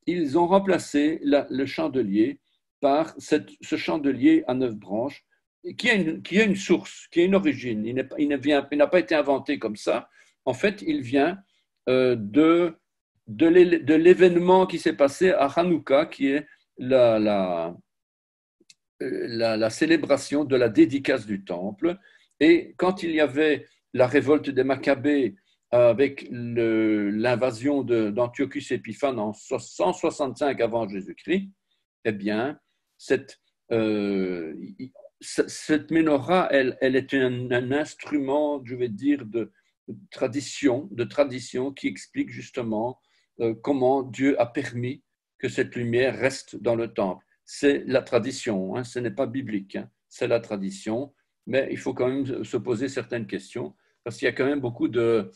ils ont remplacé le chandelier par ce chandelier à 9 branches qui a une source, qui a une origine. Il n'a pas été inventé comme ça. En fait, il vient de l'événement qui s'est passé à Hanouka, qui est la célébration de la dédicace du temple. Et quand il y avait la révolte des Maccabées avec l'invasion d'Antiochus Épiphane en 165 avant Jésus-Christ, eh bien, cette menorah, elle est un instrument, je vais dire, de tradition qui explique justement comment Dieu a permis que cette lumière reste dans le temple. C'est la tradition, ce n'est pas biblique, c'est la tradition, mais il faut quand même se poser certaines questions, parce qu'il y a quand même beaucoup de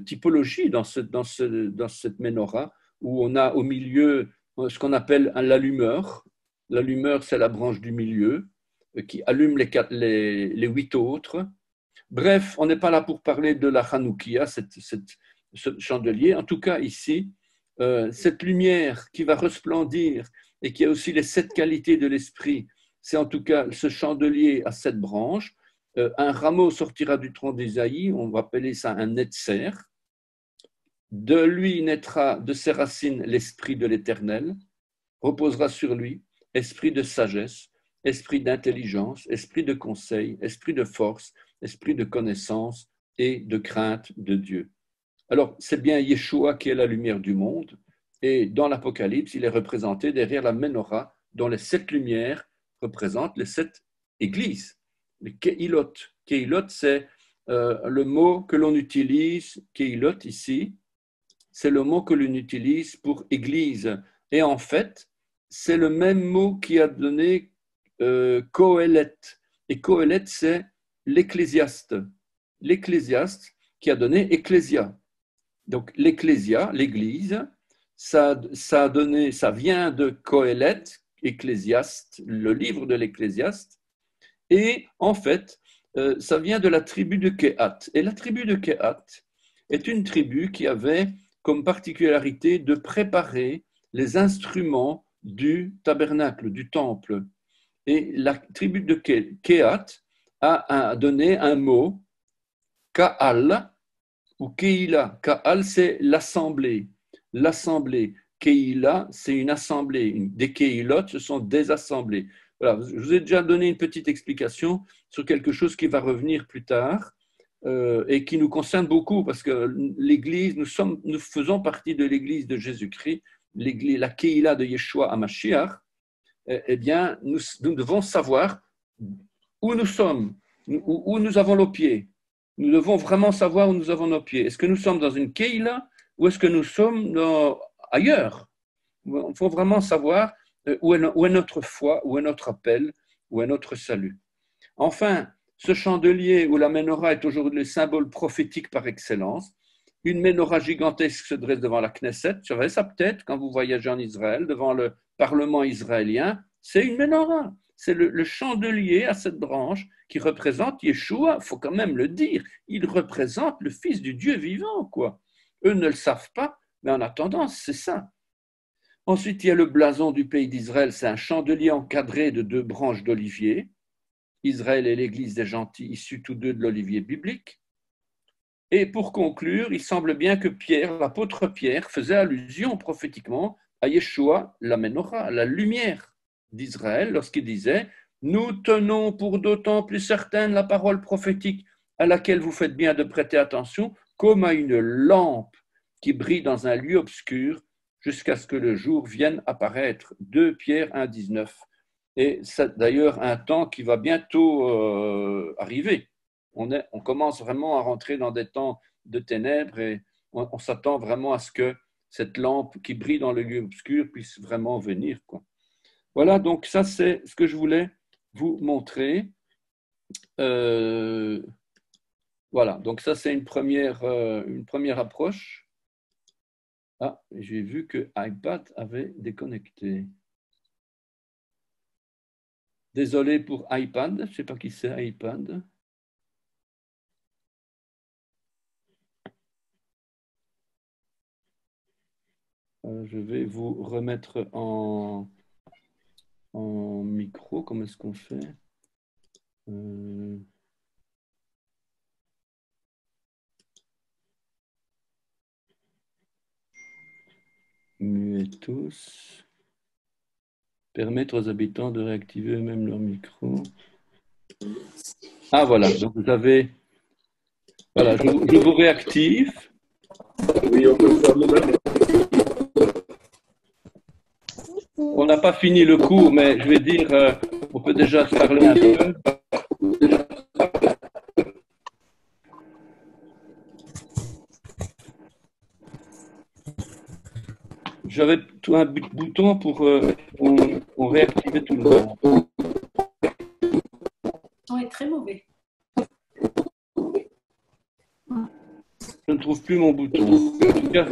typologie dans cette menorah, où on a au milieu ce qu'on appelle un l'allumeur. L'allumeur, c'est la branche du milieu qui allume les 8 autres. Bref, on n'est pas là pour parler de la Hanoukia, ce chandelier. En tout cas, ici, cette lumière qui va resplendir et qui a aussi les 7 qualités de l'esprit, c'est en tout cas ce chandelier à 7 branches. Un rameau sortira du tronc d'Ésaïe, on va appeler ça un netzer. De lui naîtra de ses racines l'esprit de l'Éternel, reposera sur lui, esprit de sagesse, esprit d'intelligence, esprit de conseil, esprit de force, esprit de connaissance et de crainte de Dieu. Alors, c'est bien Yeshua qui est la lumière du monde, et dans l'Apocalypse, il est représenté derrière la menorah, dont les 7 lumières représentent les 7 églises, les Kehilot. Kehilot, c'est le mot que l'on utilise, Kehilot ici, c'est le mot que l'on utilise pour église. Et en fait, c'est le même mot qui a donné Kohelet. Et Qohélet, c'est l'ecclésiaste. L'ecclésiaste qui a donné Ecclésia. Donc l'Ecclésia, l'Église, ça vient de Qohélet, Ecclésiaste, le livre de l'Ecclésiaste. Et en fait, ça vient de la tribu de Kehat. Et la tribu de Kehat est une tribu qui avait comme particularité de préparer les instruments du tabernacle, du temple. Et la tribu de Kehat a donné un mot, Ka'al ou Keila. Ka'al, c'est l'assemblée. L'assemblée. Keila, c'est une assemblée. Des Keilot, ce sont des assemblées. Voilà, je vous ai déjà donné une petite explication sur quelque chose qui va revenir plus tard et qui nous concerne beaucoup parce que l'Église, nous faisons partie de l'Église de Jésus-Christ, la Keila de Yeshua HaMashiach. Eh bien, nous devons savoir où nous sommes, où nous avons nos pieds. Nous devons vraiment savoir où nous avons nos pieds. Est-ce que nous sommes dans une Keila ou est-ce que nous sommes ailleurs? Il faut vraiment savoir où est notre foi, où est notre appel, où est notre salut. Enfin, ce chandelier où la menorah est aujourd'hui le symbole prophétique par excellence, une menorah gigantesque se dresse devant la Knesset. Vous savez ça peut-être quand vous voyagez en Israël, devant le Parlement israélien, c'est une menorah. C'est le chandelier à cette branche qui représente Yeshua, il faut quand même le dire, il représente le Fils du Dieu vivant, quoi. Eux ne le savent pas, mais en attendant, c'est ça. Ensuite, il y a le blason du pays d'Israël, c'est un chandelier encadré de 2 branches d'olivier. Israël et l'Église des gentils, issus tous deux de l'olivier biblique. Et pour conclure, il semble bien que Pierre, l'apôtre Pierre, faisait allusion prophétiquement à Yeshua, la menorah, la lumière d'Israël, lorsqu'il disait « Nous tenons pour d'autant plus certaine la parole prophétique à laquelle vous faites bien de prêter attention, comme à une lampe qui brille dans un lieu obscur, jusqu'à ce que le jour vienne apparaître. » 2 Pierre 1, 19. Et c'est d'ailleurs un temps qui va bientôt arriver. On commence vraiment à rentrer dans des temps de ténèbres et on s'attend vraiment à ce que cette lampe qui brille dans le lieu obscur puisse vraiment venir, quoi. Voilà, donc ça c'est ce que je voulais vous montrer. Voilà, donc ça c'est une première approche. Ah, j'ai vu que iPad avait déconnecté. Désolé pour iPad, je ne sais pas qui c'est iPad. Je vais vous remettre en micro. Comment est-ce qu'on fait? Muet tous. Permettre aux habitants de réactiver eux-mêmes leur micro. Ah voilà, donc vous avez... Voilà, je vous réactive. Oui, on peut faire nous-mêmes. On n'a pas fini le cours, mais je vais dire, on peut déjà se parler un peu. J'avais un bouton pour on réactiver tout le monde. Le son est très mauvais. Je ne trouve plus mon bouton. En tout cas,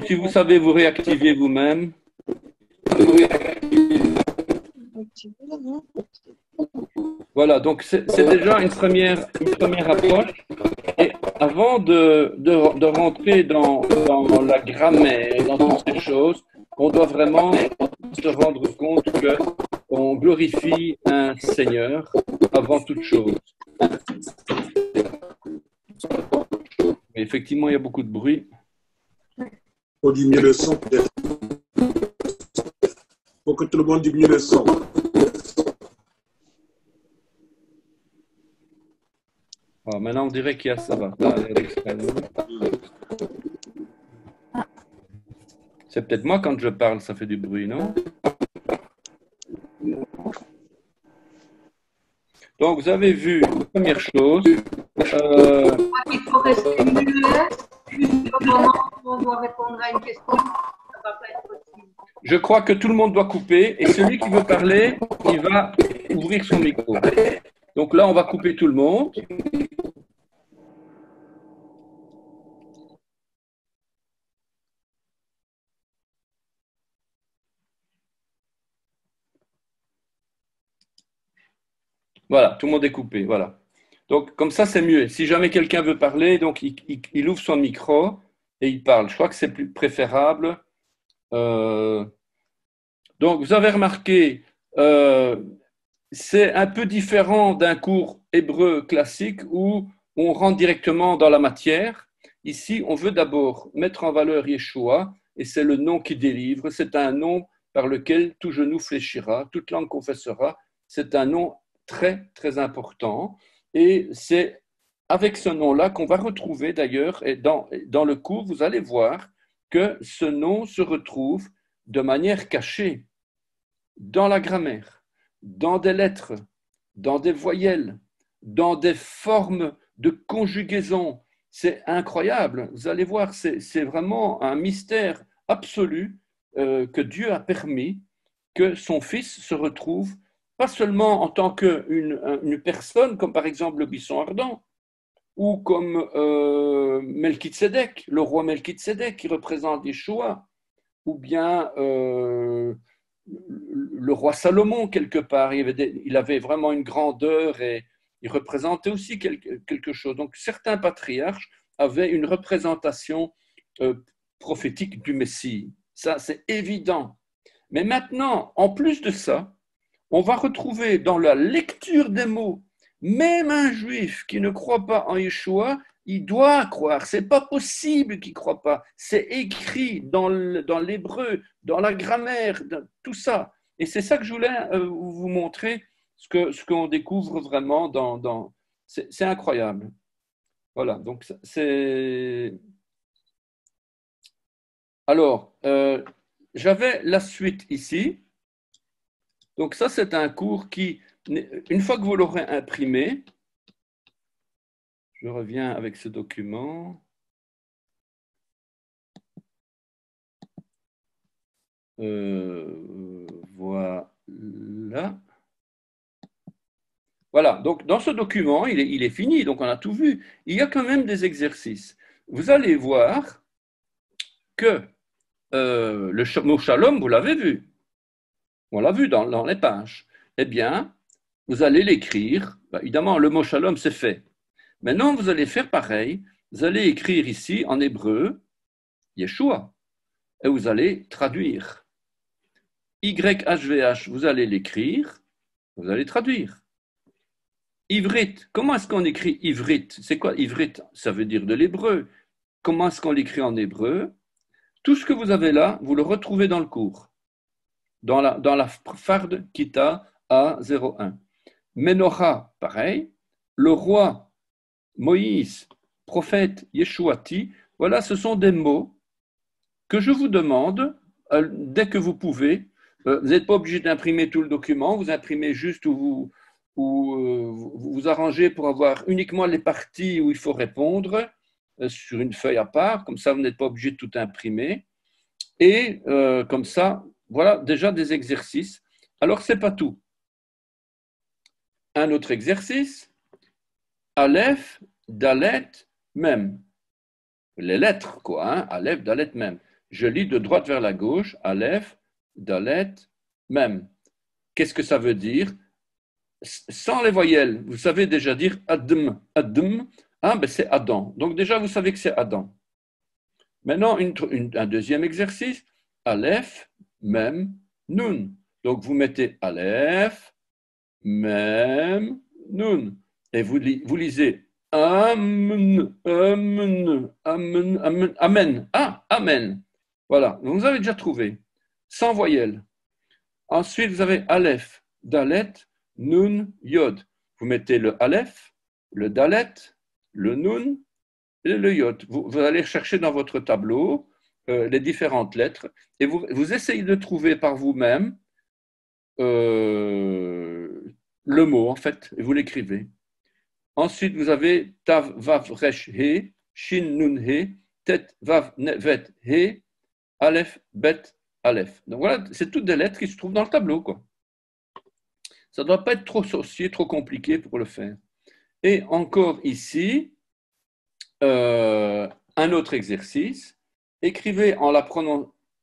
si vous savez vous réactiver vous-même. Voilà, donc c'est déjà une première approche. Et avant de rentrer dans la grammaire, dans toutes ces choses, on doit vraiment se rendre compte qu'on glorifie un Seigneur avant toute chose. Mais effectivement, il y a beaucoup de bruit. Il faut diminuer le son, peut-être. Il faut que tout le monde diminue le son. Alors, maintenant, on dirait qu'il y a ça va. Là, c'est peut-être moi quand je parle, ça fait du bruit, non? Donc, vous avez vu, première chose. Il faut rester muet, jusqu'au on doit répondre à une question. Ça va pas être possible. Je crois que tout le monde doit couper et celui qui veut parler, il va ouvrir son micro. Donc là, on va couper tout le monde. Voilà, tout le monde est coupé. Voilà. Donc, comme ça, c'est mieux. Si jamais quelqu'un veut parler, donc il ouvre son micro et il parle. Je crois que c'est plus préférable. Euh, donc, vous avez remarqué, c'est un peu différent d'un cours hébreu classique où on rentre directement dans la matière. Ici, on veut d'abord mettre en valeur Yeshua et c'est le nom qui délivre. C'est un nom par lequel tout genou fléchira, toute langue confessera. C'est un nom très, très important. Et c'est avec ce nom-là qu'on va retrouver d'ailleurs, et dans le cours, vous allez voir que ce nom se retrouve de manière cachée dans la grammaire, dans des lettres, dans des voyelles, dans des formes de conjugaison. C'est incroyable. Vous allez voir, c'est vraiment un mystère absolu que Dieu a permis que son Fils se retrouve, pas seulement en tant qu'une personne, comme par exemple le buisson ardent, ou comme Melchizedek, le roi Melchizedek qui représente Yeshua, ou bien le roi Salomon, quelque part. Il avait vraiment une grandeur et il représentait aussi quelque chose. Donc, certains patriarches avaient une représentation prophétique du Messie. Ça, c'est évident. Mais maintenant, en plus de ça, on va retrouver dans la lecture des mots, même un juif qui ne croit pas en Yeshua, il doit croire. C'est pas possible qu'il ne croit pas. C'est écrit dans l'hébreu, dans la grammaire, dans tout ça. Et c'est ça que je voulais vous montrer, ce qu'on découvre vraiment dans c'est incroyable. Voilà, donc c'est... Alors, j'avais la suite ici. Donc ça, c'est un cours qui, une fois que vous l'aurez imprimé, je reviens avec ce document. Voilà. Voilà, donc dans ce document, il est fini, donc on a tout vu. Il y a quand même des exercices. Vous allez voir que le mot shalom, vous l'avez vu. On l'a vu dans les pages. Eh bien, vous allez l'écrire. Évidemment, le mot shalom, c'est fait. Maintenant, vous allez faire pareil. Vous allez écrire ici en hébreu Yeshua et vous allez traduire. YHVH, vous allez l'écrire, vous allez traduire. Ivrit, comment est-ce qu'on écrit Ivrit? C'est quoi Ivrit? Ça veut dire de l'hébreu. Comment est-ce qu'on l'écrit en hébreu? Tout ce que vous avez là, vous le retrouvez dans le cours, dans la farde Kita A01. Menorah, pareil. Le roi Moïse, prophète Yeshuati, voilà, ce sont des mots que je vous demande, dès que vous pouvez, vous n'êtes pas obligé d'imprimer tout le document, vous imprimez juste où vous arrangez pour avoir uniquement les parties où il faut répondre sur une feuille à part, comme ça vous n'êtes pas obligé de tout imprimer. Et comme ça, voilà déjà des exercices. Alors, ce n'est pas tout. Un autre exercice, Aleph, Dalet, Mem. Les lettres, quoi, hein? Aleph, Dalet, Mem. Je lis de droite vers la gauche, Aleph, Dalet, Mem. Qu'est-ce que ça veut dire? Sans les voyelles, vous savez déjà dire Adm, Adm, ah, ben c'est Adam. Donc déjà, vous savez que c'est Adam. Maintenant, un deuxième exercice, Aleph, Mem, Nun. Donc vous mettez Aleph, Mem, Nun. Et vous lisez Amen, Amen, Amen, Amen, Amen. Ah, Amen. Voilà, vous avez déjà trouvé. Sans voyelles. Ensuite, vous avez Aleph, Dalet, Nun, Yod. Vous mettez le Aleph, le Dalet, le Nun et le Yod. Vous allez chercher dans votre tableau les différentes lettres et vous essayez de trouver par vous-même le mot, en fait, et vous l'écrivez. Ensuite, vous avez Tav, Vav, Resh, He, Shin, Nun, He, Tet, Vav, Vet, He, Aleph, Bet, Aleph. Donc voilà, c'est toutes des lettres qui se trouvent dans le tableau, quoi. Ça ne doit pas être trop sorcier, trop compliqué pour le faire. Et encore ici, un autre exercice. Écrivez en la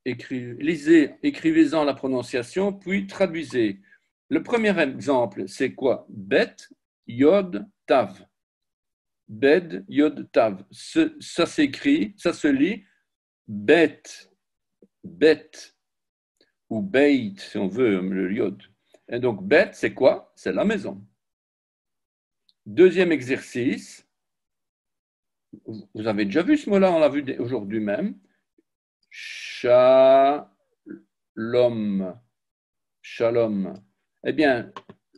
écrivez-en la prononciation, puis traduisez. Le premier exemple, c'est quoi? Bet, yod, tav. Bed, yod, tav. Ça s'écrit, ça se lit bet, bet, ou beit, si on veut, le yod. Et donc, bet, c'est quoi? C'est la maison. Deuxième exercice. Vous avez déjà vu ce mot-là, on l'a vu aujourd'hui même. Shalom. Shalom. Eh bien,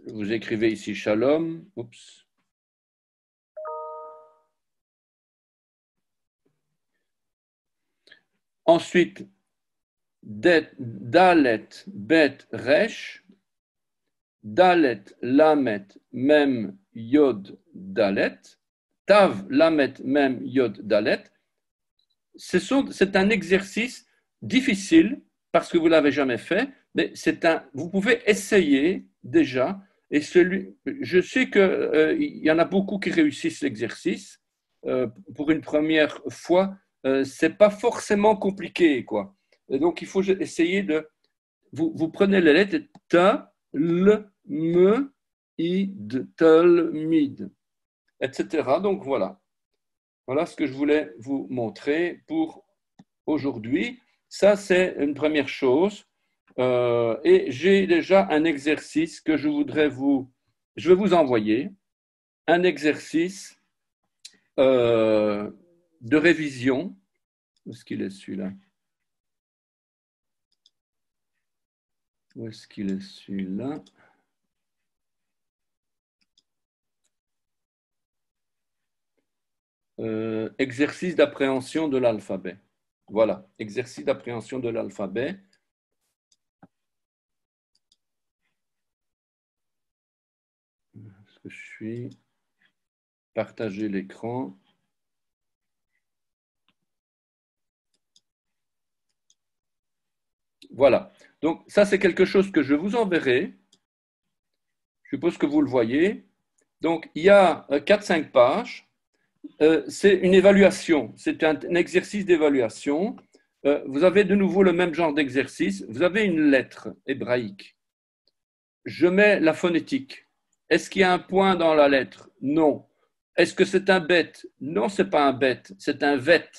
vous écrivez ici shalom. Oups. Ensuite, dalet, bet, resh. Dalet, lamet, mem, yod, dalet. Tav, lamet, mem, yod, dalet. C'est un exercice difficile parce que vous ne l'avez jamais fait, mais vous pouvez essayer déjà. Et je sais qu'il y en a beaucoup qui réussissent l'exercice. Pour une première fois, ce n'est pas forcément compliqué, quoi. Et donc, il faut essayer de... Vous prenez les lettres ta, l, me, id, tel, mid, etc. Donc, voilà. Voilà ce que je voulais vous montrer pour aujourd'hui. Ça, c'est une première chose. Et j'ai déjà un exercice que je vais vous envoyer. Un exercice de révision. Où est-ce qu'il est celui-là? Où est-ce qu'il est celui-là? Exercice d'appréhension de l'alphabet. Voilà, exercice d'appréhension de l'alphabet. Est-ce que je suis partager l'écran? Voilà. Donc, ça, c'est quelque chose que je vous enverrai. Je suppose que vous le voyez. Donc, il y a 4-5 pages. C'est une évaluation. C'est un exercice d'évaluation. Vous avez de nouveau le même genre d'exercice. Vous avez une lettre hébraïque. Je mets la phonétique. Est-ce qu'il y a un point dans la lettre? Non. Est-ce que c'est un bête? Non, ce n'est pas un bête, c'est un vet.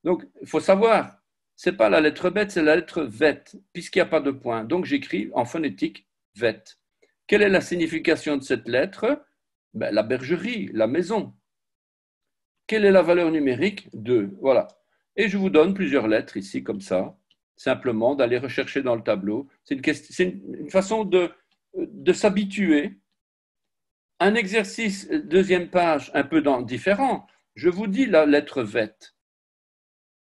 Donc, il faut savoir, ce n'est pas la lettre bête, c'est la lettre vet, puisqu'il n'y a pas de point. Donc, j'écris en phonétique vet. Quelle est la signification de cette lettre? La bergerie, la maison. Quelle est la valeur numérique? 2. Voilà. Et je vous donne plusieurs lettres ici, comme ça, simplement d'aller rechercher dans le tableau. C'est une façon de s'habituer. Un exercice, deuxième page, un peu différent. Je vous dis la lettre vet.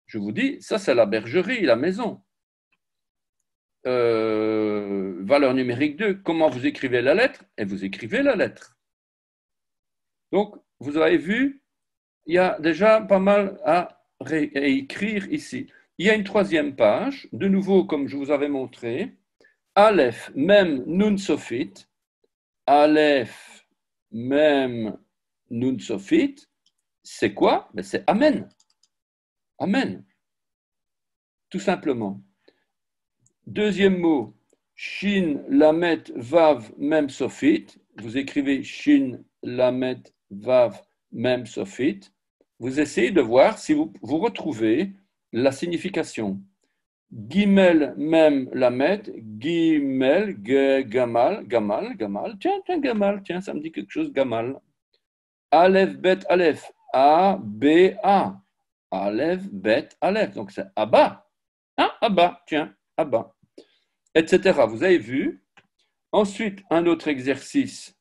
Je vous dis, ça c'est la bergerie, la maison. Valeur numérique 2, comment vous écrivez la lettre? Et vous écrivez la lettre. Donc, vous avez vu, il y a déjà pas mal à écrire ici. Il y a une troisième page, de nouveau comme je vous avais montré, Aleph, Mem, Nun, Sofit. Aleph, Mem, Nun, Sofit. C'est quoi? C'est Amen. Amen. Tout simplement. Deuxième mot, Shin, Lamet, Vav, Mem, Sofit. Vous écrivez Shin, Lamet, Vav, Mem, Sofit. Vous essayez de voir si vous retrouvez la signification. Gimel, Mem, Lamet, Gimel, Gamal, Gamal, Gamal. Tiens, Gamal, tiens, ça me dit quelque chose, Gamal. Aleph, Bet, Aleph, A, B, A. Aleph, Bet, Aleph. Donc c'est Abba. Ah, Abba, tiens, Abba. Etc. Vous avez vu. Ensuite, un autre exercice,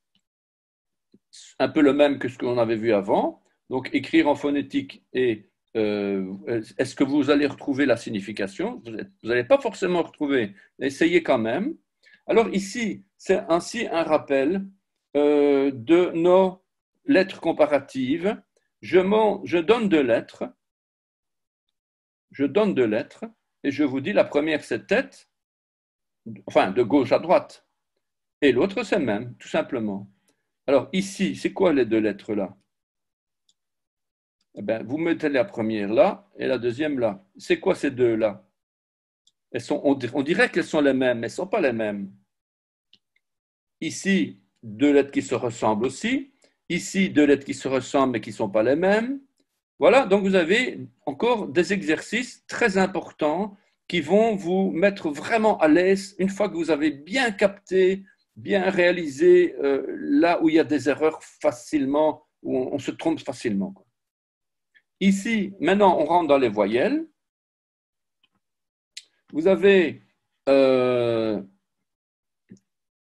un peu le même que ce qu'on avait vu avant. Donc, écrire en phonétique et est-ce que vous allez retrouver la signification? Vous n'allez pas forcément retrouver. Essayez quand même. Alors ici, c'est ainsi un rappel de nos lettres comparatives. Je donne deux lettres. Je donne deux lettres et je vous dis la première c'est tête, enfin de gauche à droite. Et l'autre, c'est même, tout simplement. Alors ici, c'est quoi les deux lettres là? Eh bien, vous mettez la première là et la deuxième là. C'est quoi ces deux là? On dirait qu'elles sont les mêmes, mais elles ne sont pas les mêmes. Ici, deux lettres qui se ressemblent aussi. Ici, deux lettres qui se ressemblent mais qui ne sont pas les mêmes. Voilà, donc vous avez encore des exercices très importants qui vont vous mettre vraiment à l'aise une fois que vous avez bien capté, bien réalisé là où il y a des erreurs facilement, où on se trompe facilement. Ici, maintenant, on rentre dans les voyelles. Vous avez,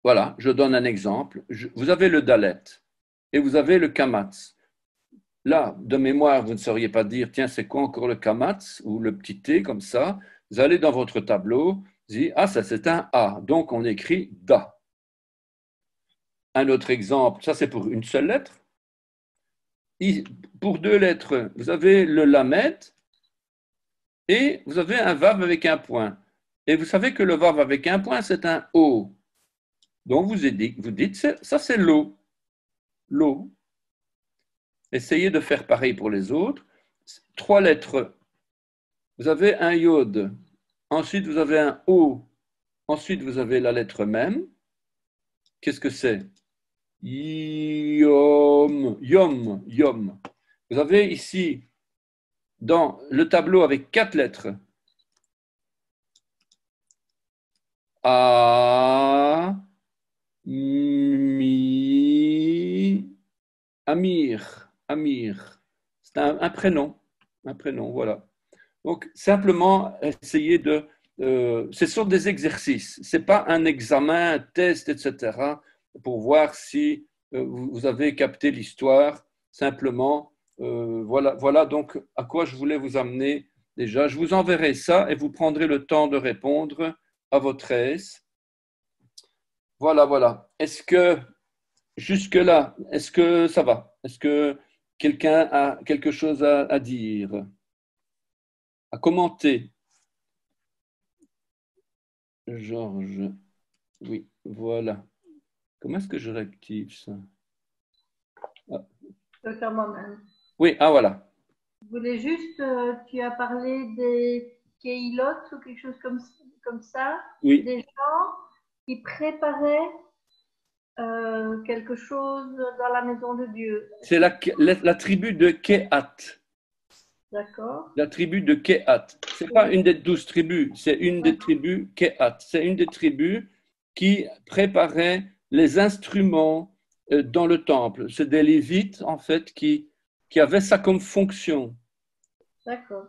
voilà, je donne un exemple. Vous avez le dalet et vous avez le kamatz. Là, de mémoire, vous ne sauriez pas dire, tiens, c'est quoi encore le kamatz ou le petit t comme ça. Vous allez dans votre tableau, vous dites, ah, ça c'est un A, donc on écrit da. Un autre exemple, ça c'est pour une seule lettre. Pour deux lettres, vous avez le lamed et vous avez un vav avec un point. Et vous savez que le vav avec un point, c'est un O. Donc vous dites, ça c'est l'eau. L'eau. Essayez de faire pareil pour les autres. Trois lettres. Vous avez un yod. Ensuite, vous avez un O. Ensuite, vous avez la lettre même. Qu'est-ce que c'est? Yom. Yom. Yom. Vous avez ici, dans le tableau avec quatre lettres, A, Mi, Amir. Amir. C'est un prénom. Un prénom, voilà. Donc, simplement, essayer de... ce sont des exercices. Ce n'est pas un examen, un test, etc., pour voir si vous avez capté l'histoire. Simplement, voilà donc à quoi je voulais vous amener déjà. Je vous enverrai ça et vous prendrez le temps de répondre à votre aise. Voilà. Est-ce que, jusque-là, est-ce que ça va? Est-ce que quelqu'un a quelque chose à dire, à commenter? Georges, oui, voilà. Comment est-ce que je réactive ça? Ah. Je peux faire moi-même. Oui, ah voilà. Je voulais juste, tu as parlé des keilots ou quelque chose comme ça, Oui. des gens qui préparaient quelque chose dans la maison de Dieu. C'est la tribu de Kehat. D'accord. La tribu de Kehat. Ce n'est pas une des 12 tribus, c'est une des tribus Kehat. C'est une des tribus qui préparait les instruments dans le temple. C'est des Lévites, en fait, qui avaient ça comme fonction. D'accord.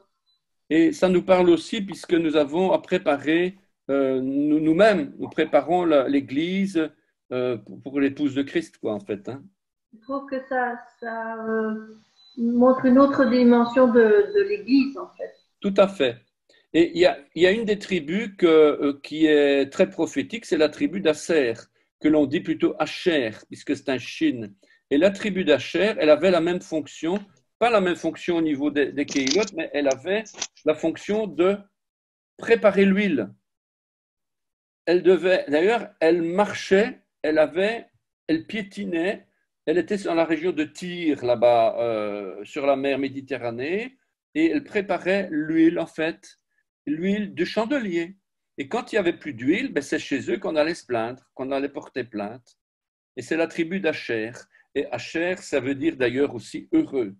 Et ça nous parle aussi puisque nous avons à préparer, nous-mêmes, nous préparons l'Église pour l'épouse de Christ, quoi, en fait. Hein. Je trouve que ça montre une autre dimension de l'Église, en fait. Tout à fait. Et il y a une des tribus qui est très prophétique, c'est la tribu d'Asser, que l'on dit plutôt Asher, puisque c'est un Shin. Et la tribu d'Asher, elle avait la même fonction, pas la même fonction au niveau des Keilot, mais elle avait la fonction de préparer l'huile. Elle devait, d'ailleurs, elle marchait, elle piétinait, elle était dans la région de Tyr, là-bas, sur la mer Méditerranée, et elle préparait l'huile, en fait, l'huile du chandelier. Et quand il n'y avait plus d'huile, ben c'est chez eux qu'on allait se plaindre, qu'on allait porter plainte. Et c'est la tribu d'Acher. Et Acher, ça veut dire d'ailleurs aussi heureux.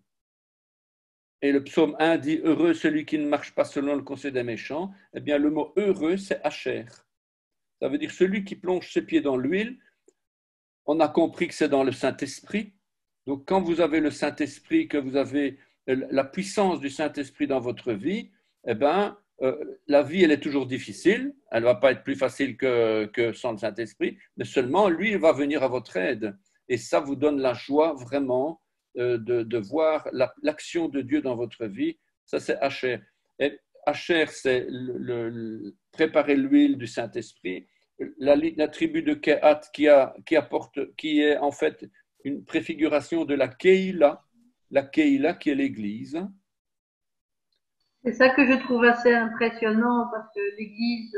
Et le psaume 1 dit heureux celui qui ne marche pas selon le conseil des méchants. Eh bien, le mot heureux, c'est Acher. Ça veut dire celui qui plonge ses pieds dans l'huile. On a compris que c'est dans le Saint-Esprit. Donc, quand vous avez le Saint-Esprit, que vous avez la puissance du Saint-Esprit dans votre vie, eh bien, la vie, elle est toujours difficile. Elle ne va pas être plus facile que sans le Saint-Esprit, mais seulement lui, il va venir à votre aide. Et ça vous donne la joie vraiment de voir l'action de Dieu dans votre vie. Ça, c'est Asher. Et Asher, c'est préparer l'huile du Saint-Esprit. La tribu de Kehat qui est en fait une préfiguration de la Keïla qui est l'Église. C'est ça que je trouve assez impressionnant parce que l'Église,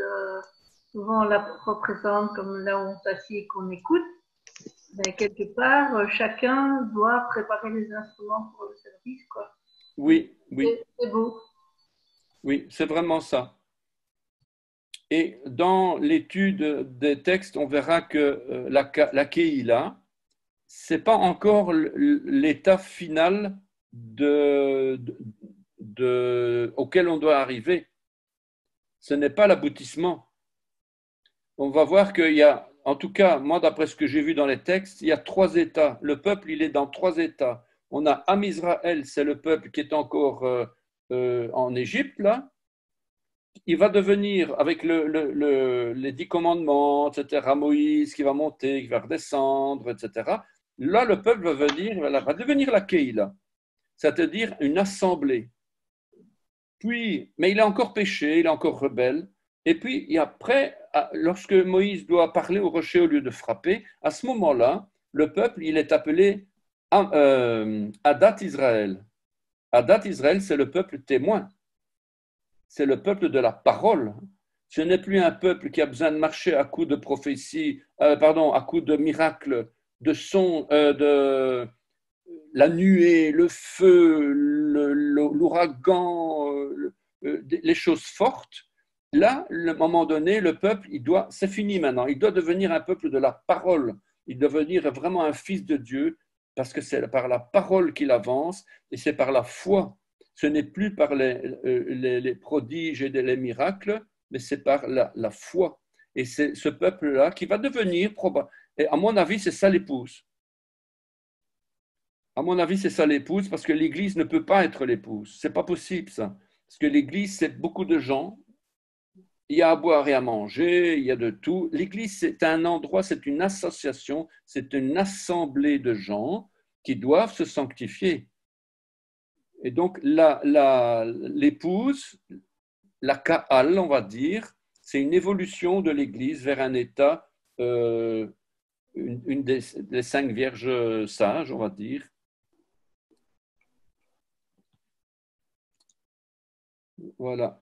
souvent on la représente comme là où on s'assied et qu'on écoute. Mais quelque part, chacun doit préparer les instruments pour le service, quoi. Oui, oui, C'est beau. oui, c'est vraiment ça. Et dans l'étude des textes, on verra que la Kehila, ce n'est pas encore l'état final auquel on doit arriver. Ce n'est pas l'aboutissement. On va voir qu'il y a, en tout cas, moi, d'après ce que j'ai vu dans les textes, il y a 3 états. Le peuple, il est dans 3 états. On a Am Israël, c'est le peuple qui est encore en Égypte, là. Il va devenir, avec les 10 commandements, etc., Moïse qui va monter, qui va redescendre, etc. Là, le peuple va devenir la Keïla, c'est-à-dire une assemblée. Puis, mais il a encore péché, il est encore rebelle. Et puis, et après, lorsque Moïse doit parler au rocher au lieu de frapper, à ce moment-là, le peuple, il est appelé Adat Israël. Adat Israël, c'est le peuple témoin. C'est le peuple de la parole. Ce n'est plus un peuple qui a besoin de marcher à coups de prophétie, à coups de miracles, de son, de la nuée, le feu, l'ouragan, les choses fortes. Là, à un moment donné, le peuple, c'est fini maintenant. Il doit devenir un peuple de la parole. Il doit devenir vraiment un fils de Dieu parce que c'est par la parole qu'il avance et c'est par la foi. Ce n'est plus par les prodiges et les miracles, mais c'est par la foi. Et c'est ce peuple-là qui va devenir, et à mon avis, c'est ça l'épouse. À mon avis, c'est ça l'épouse, parce que l'Église ne peut pas être l'épouse. C'est pas possible, ça. Parce que l'Église, c'est beaucoup de gens. Il y a à boire et à manger, il y a de tout. L'Église, c'est un endroit, c'est une association, c'est une assemblée de gens qui doivent se sanctifier. Et donc, l'épouse, la Ka'al, on va dire, c'est une évolution de l'Église vers un état, une des 5 vierges sages, on va dire. Voilà.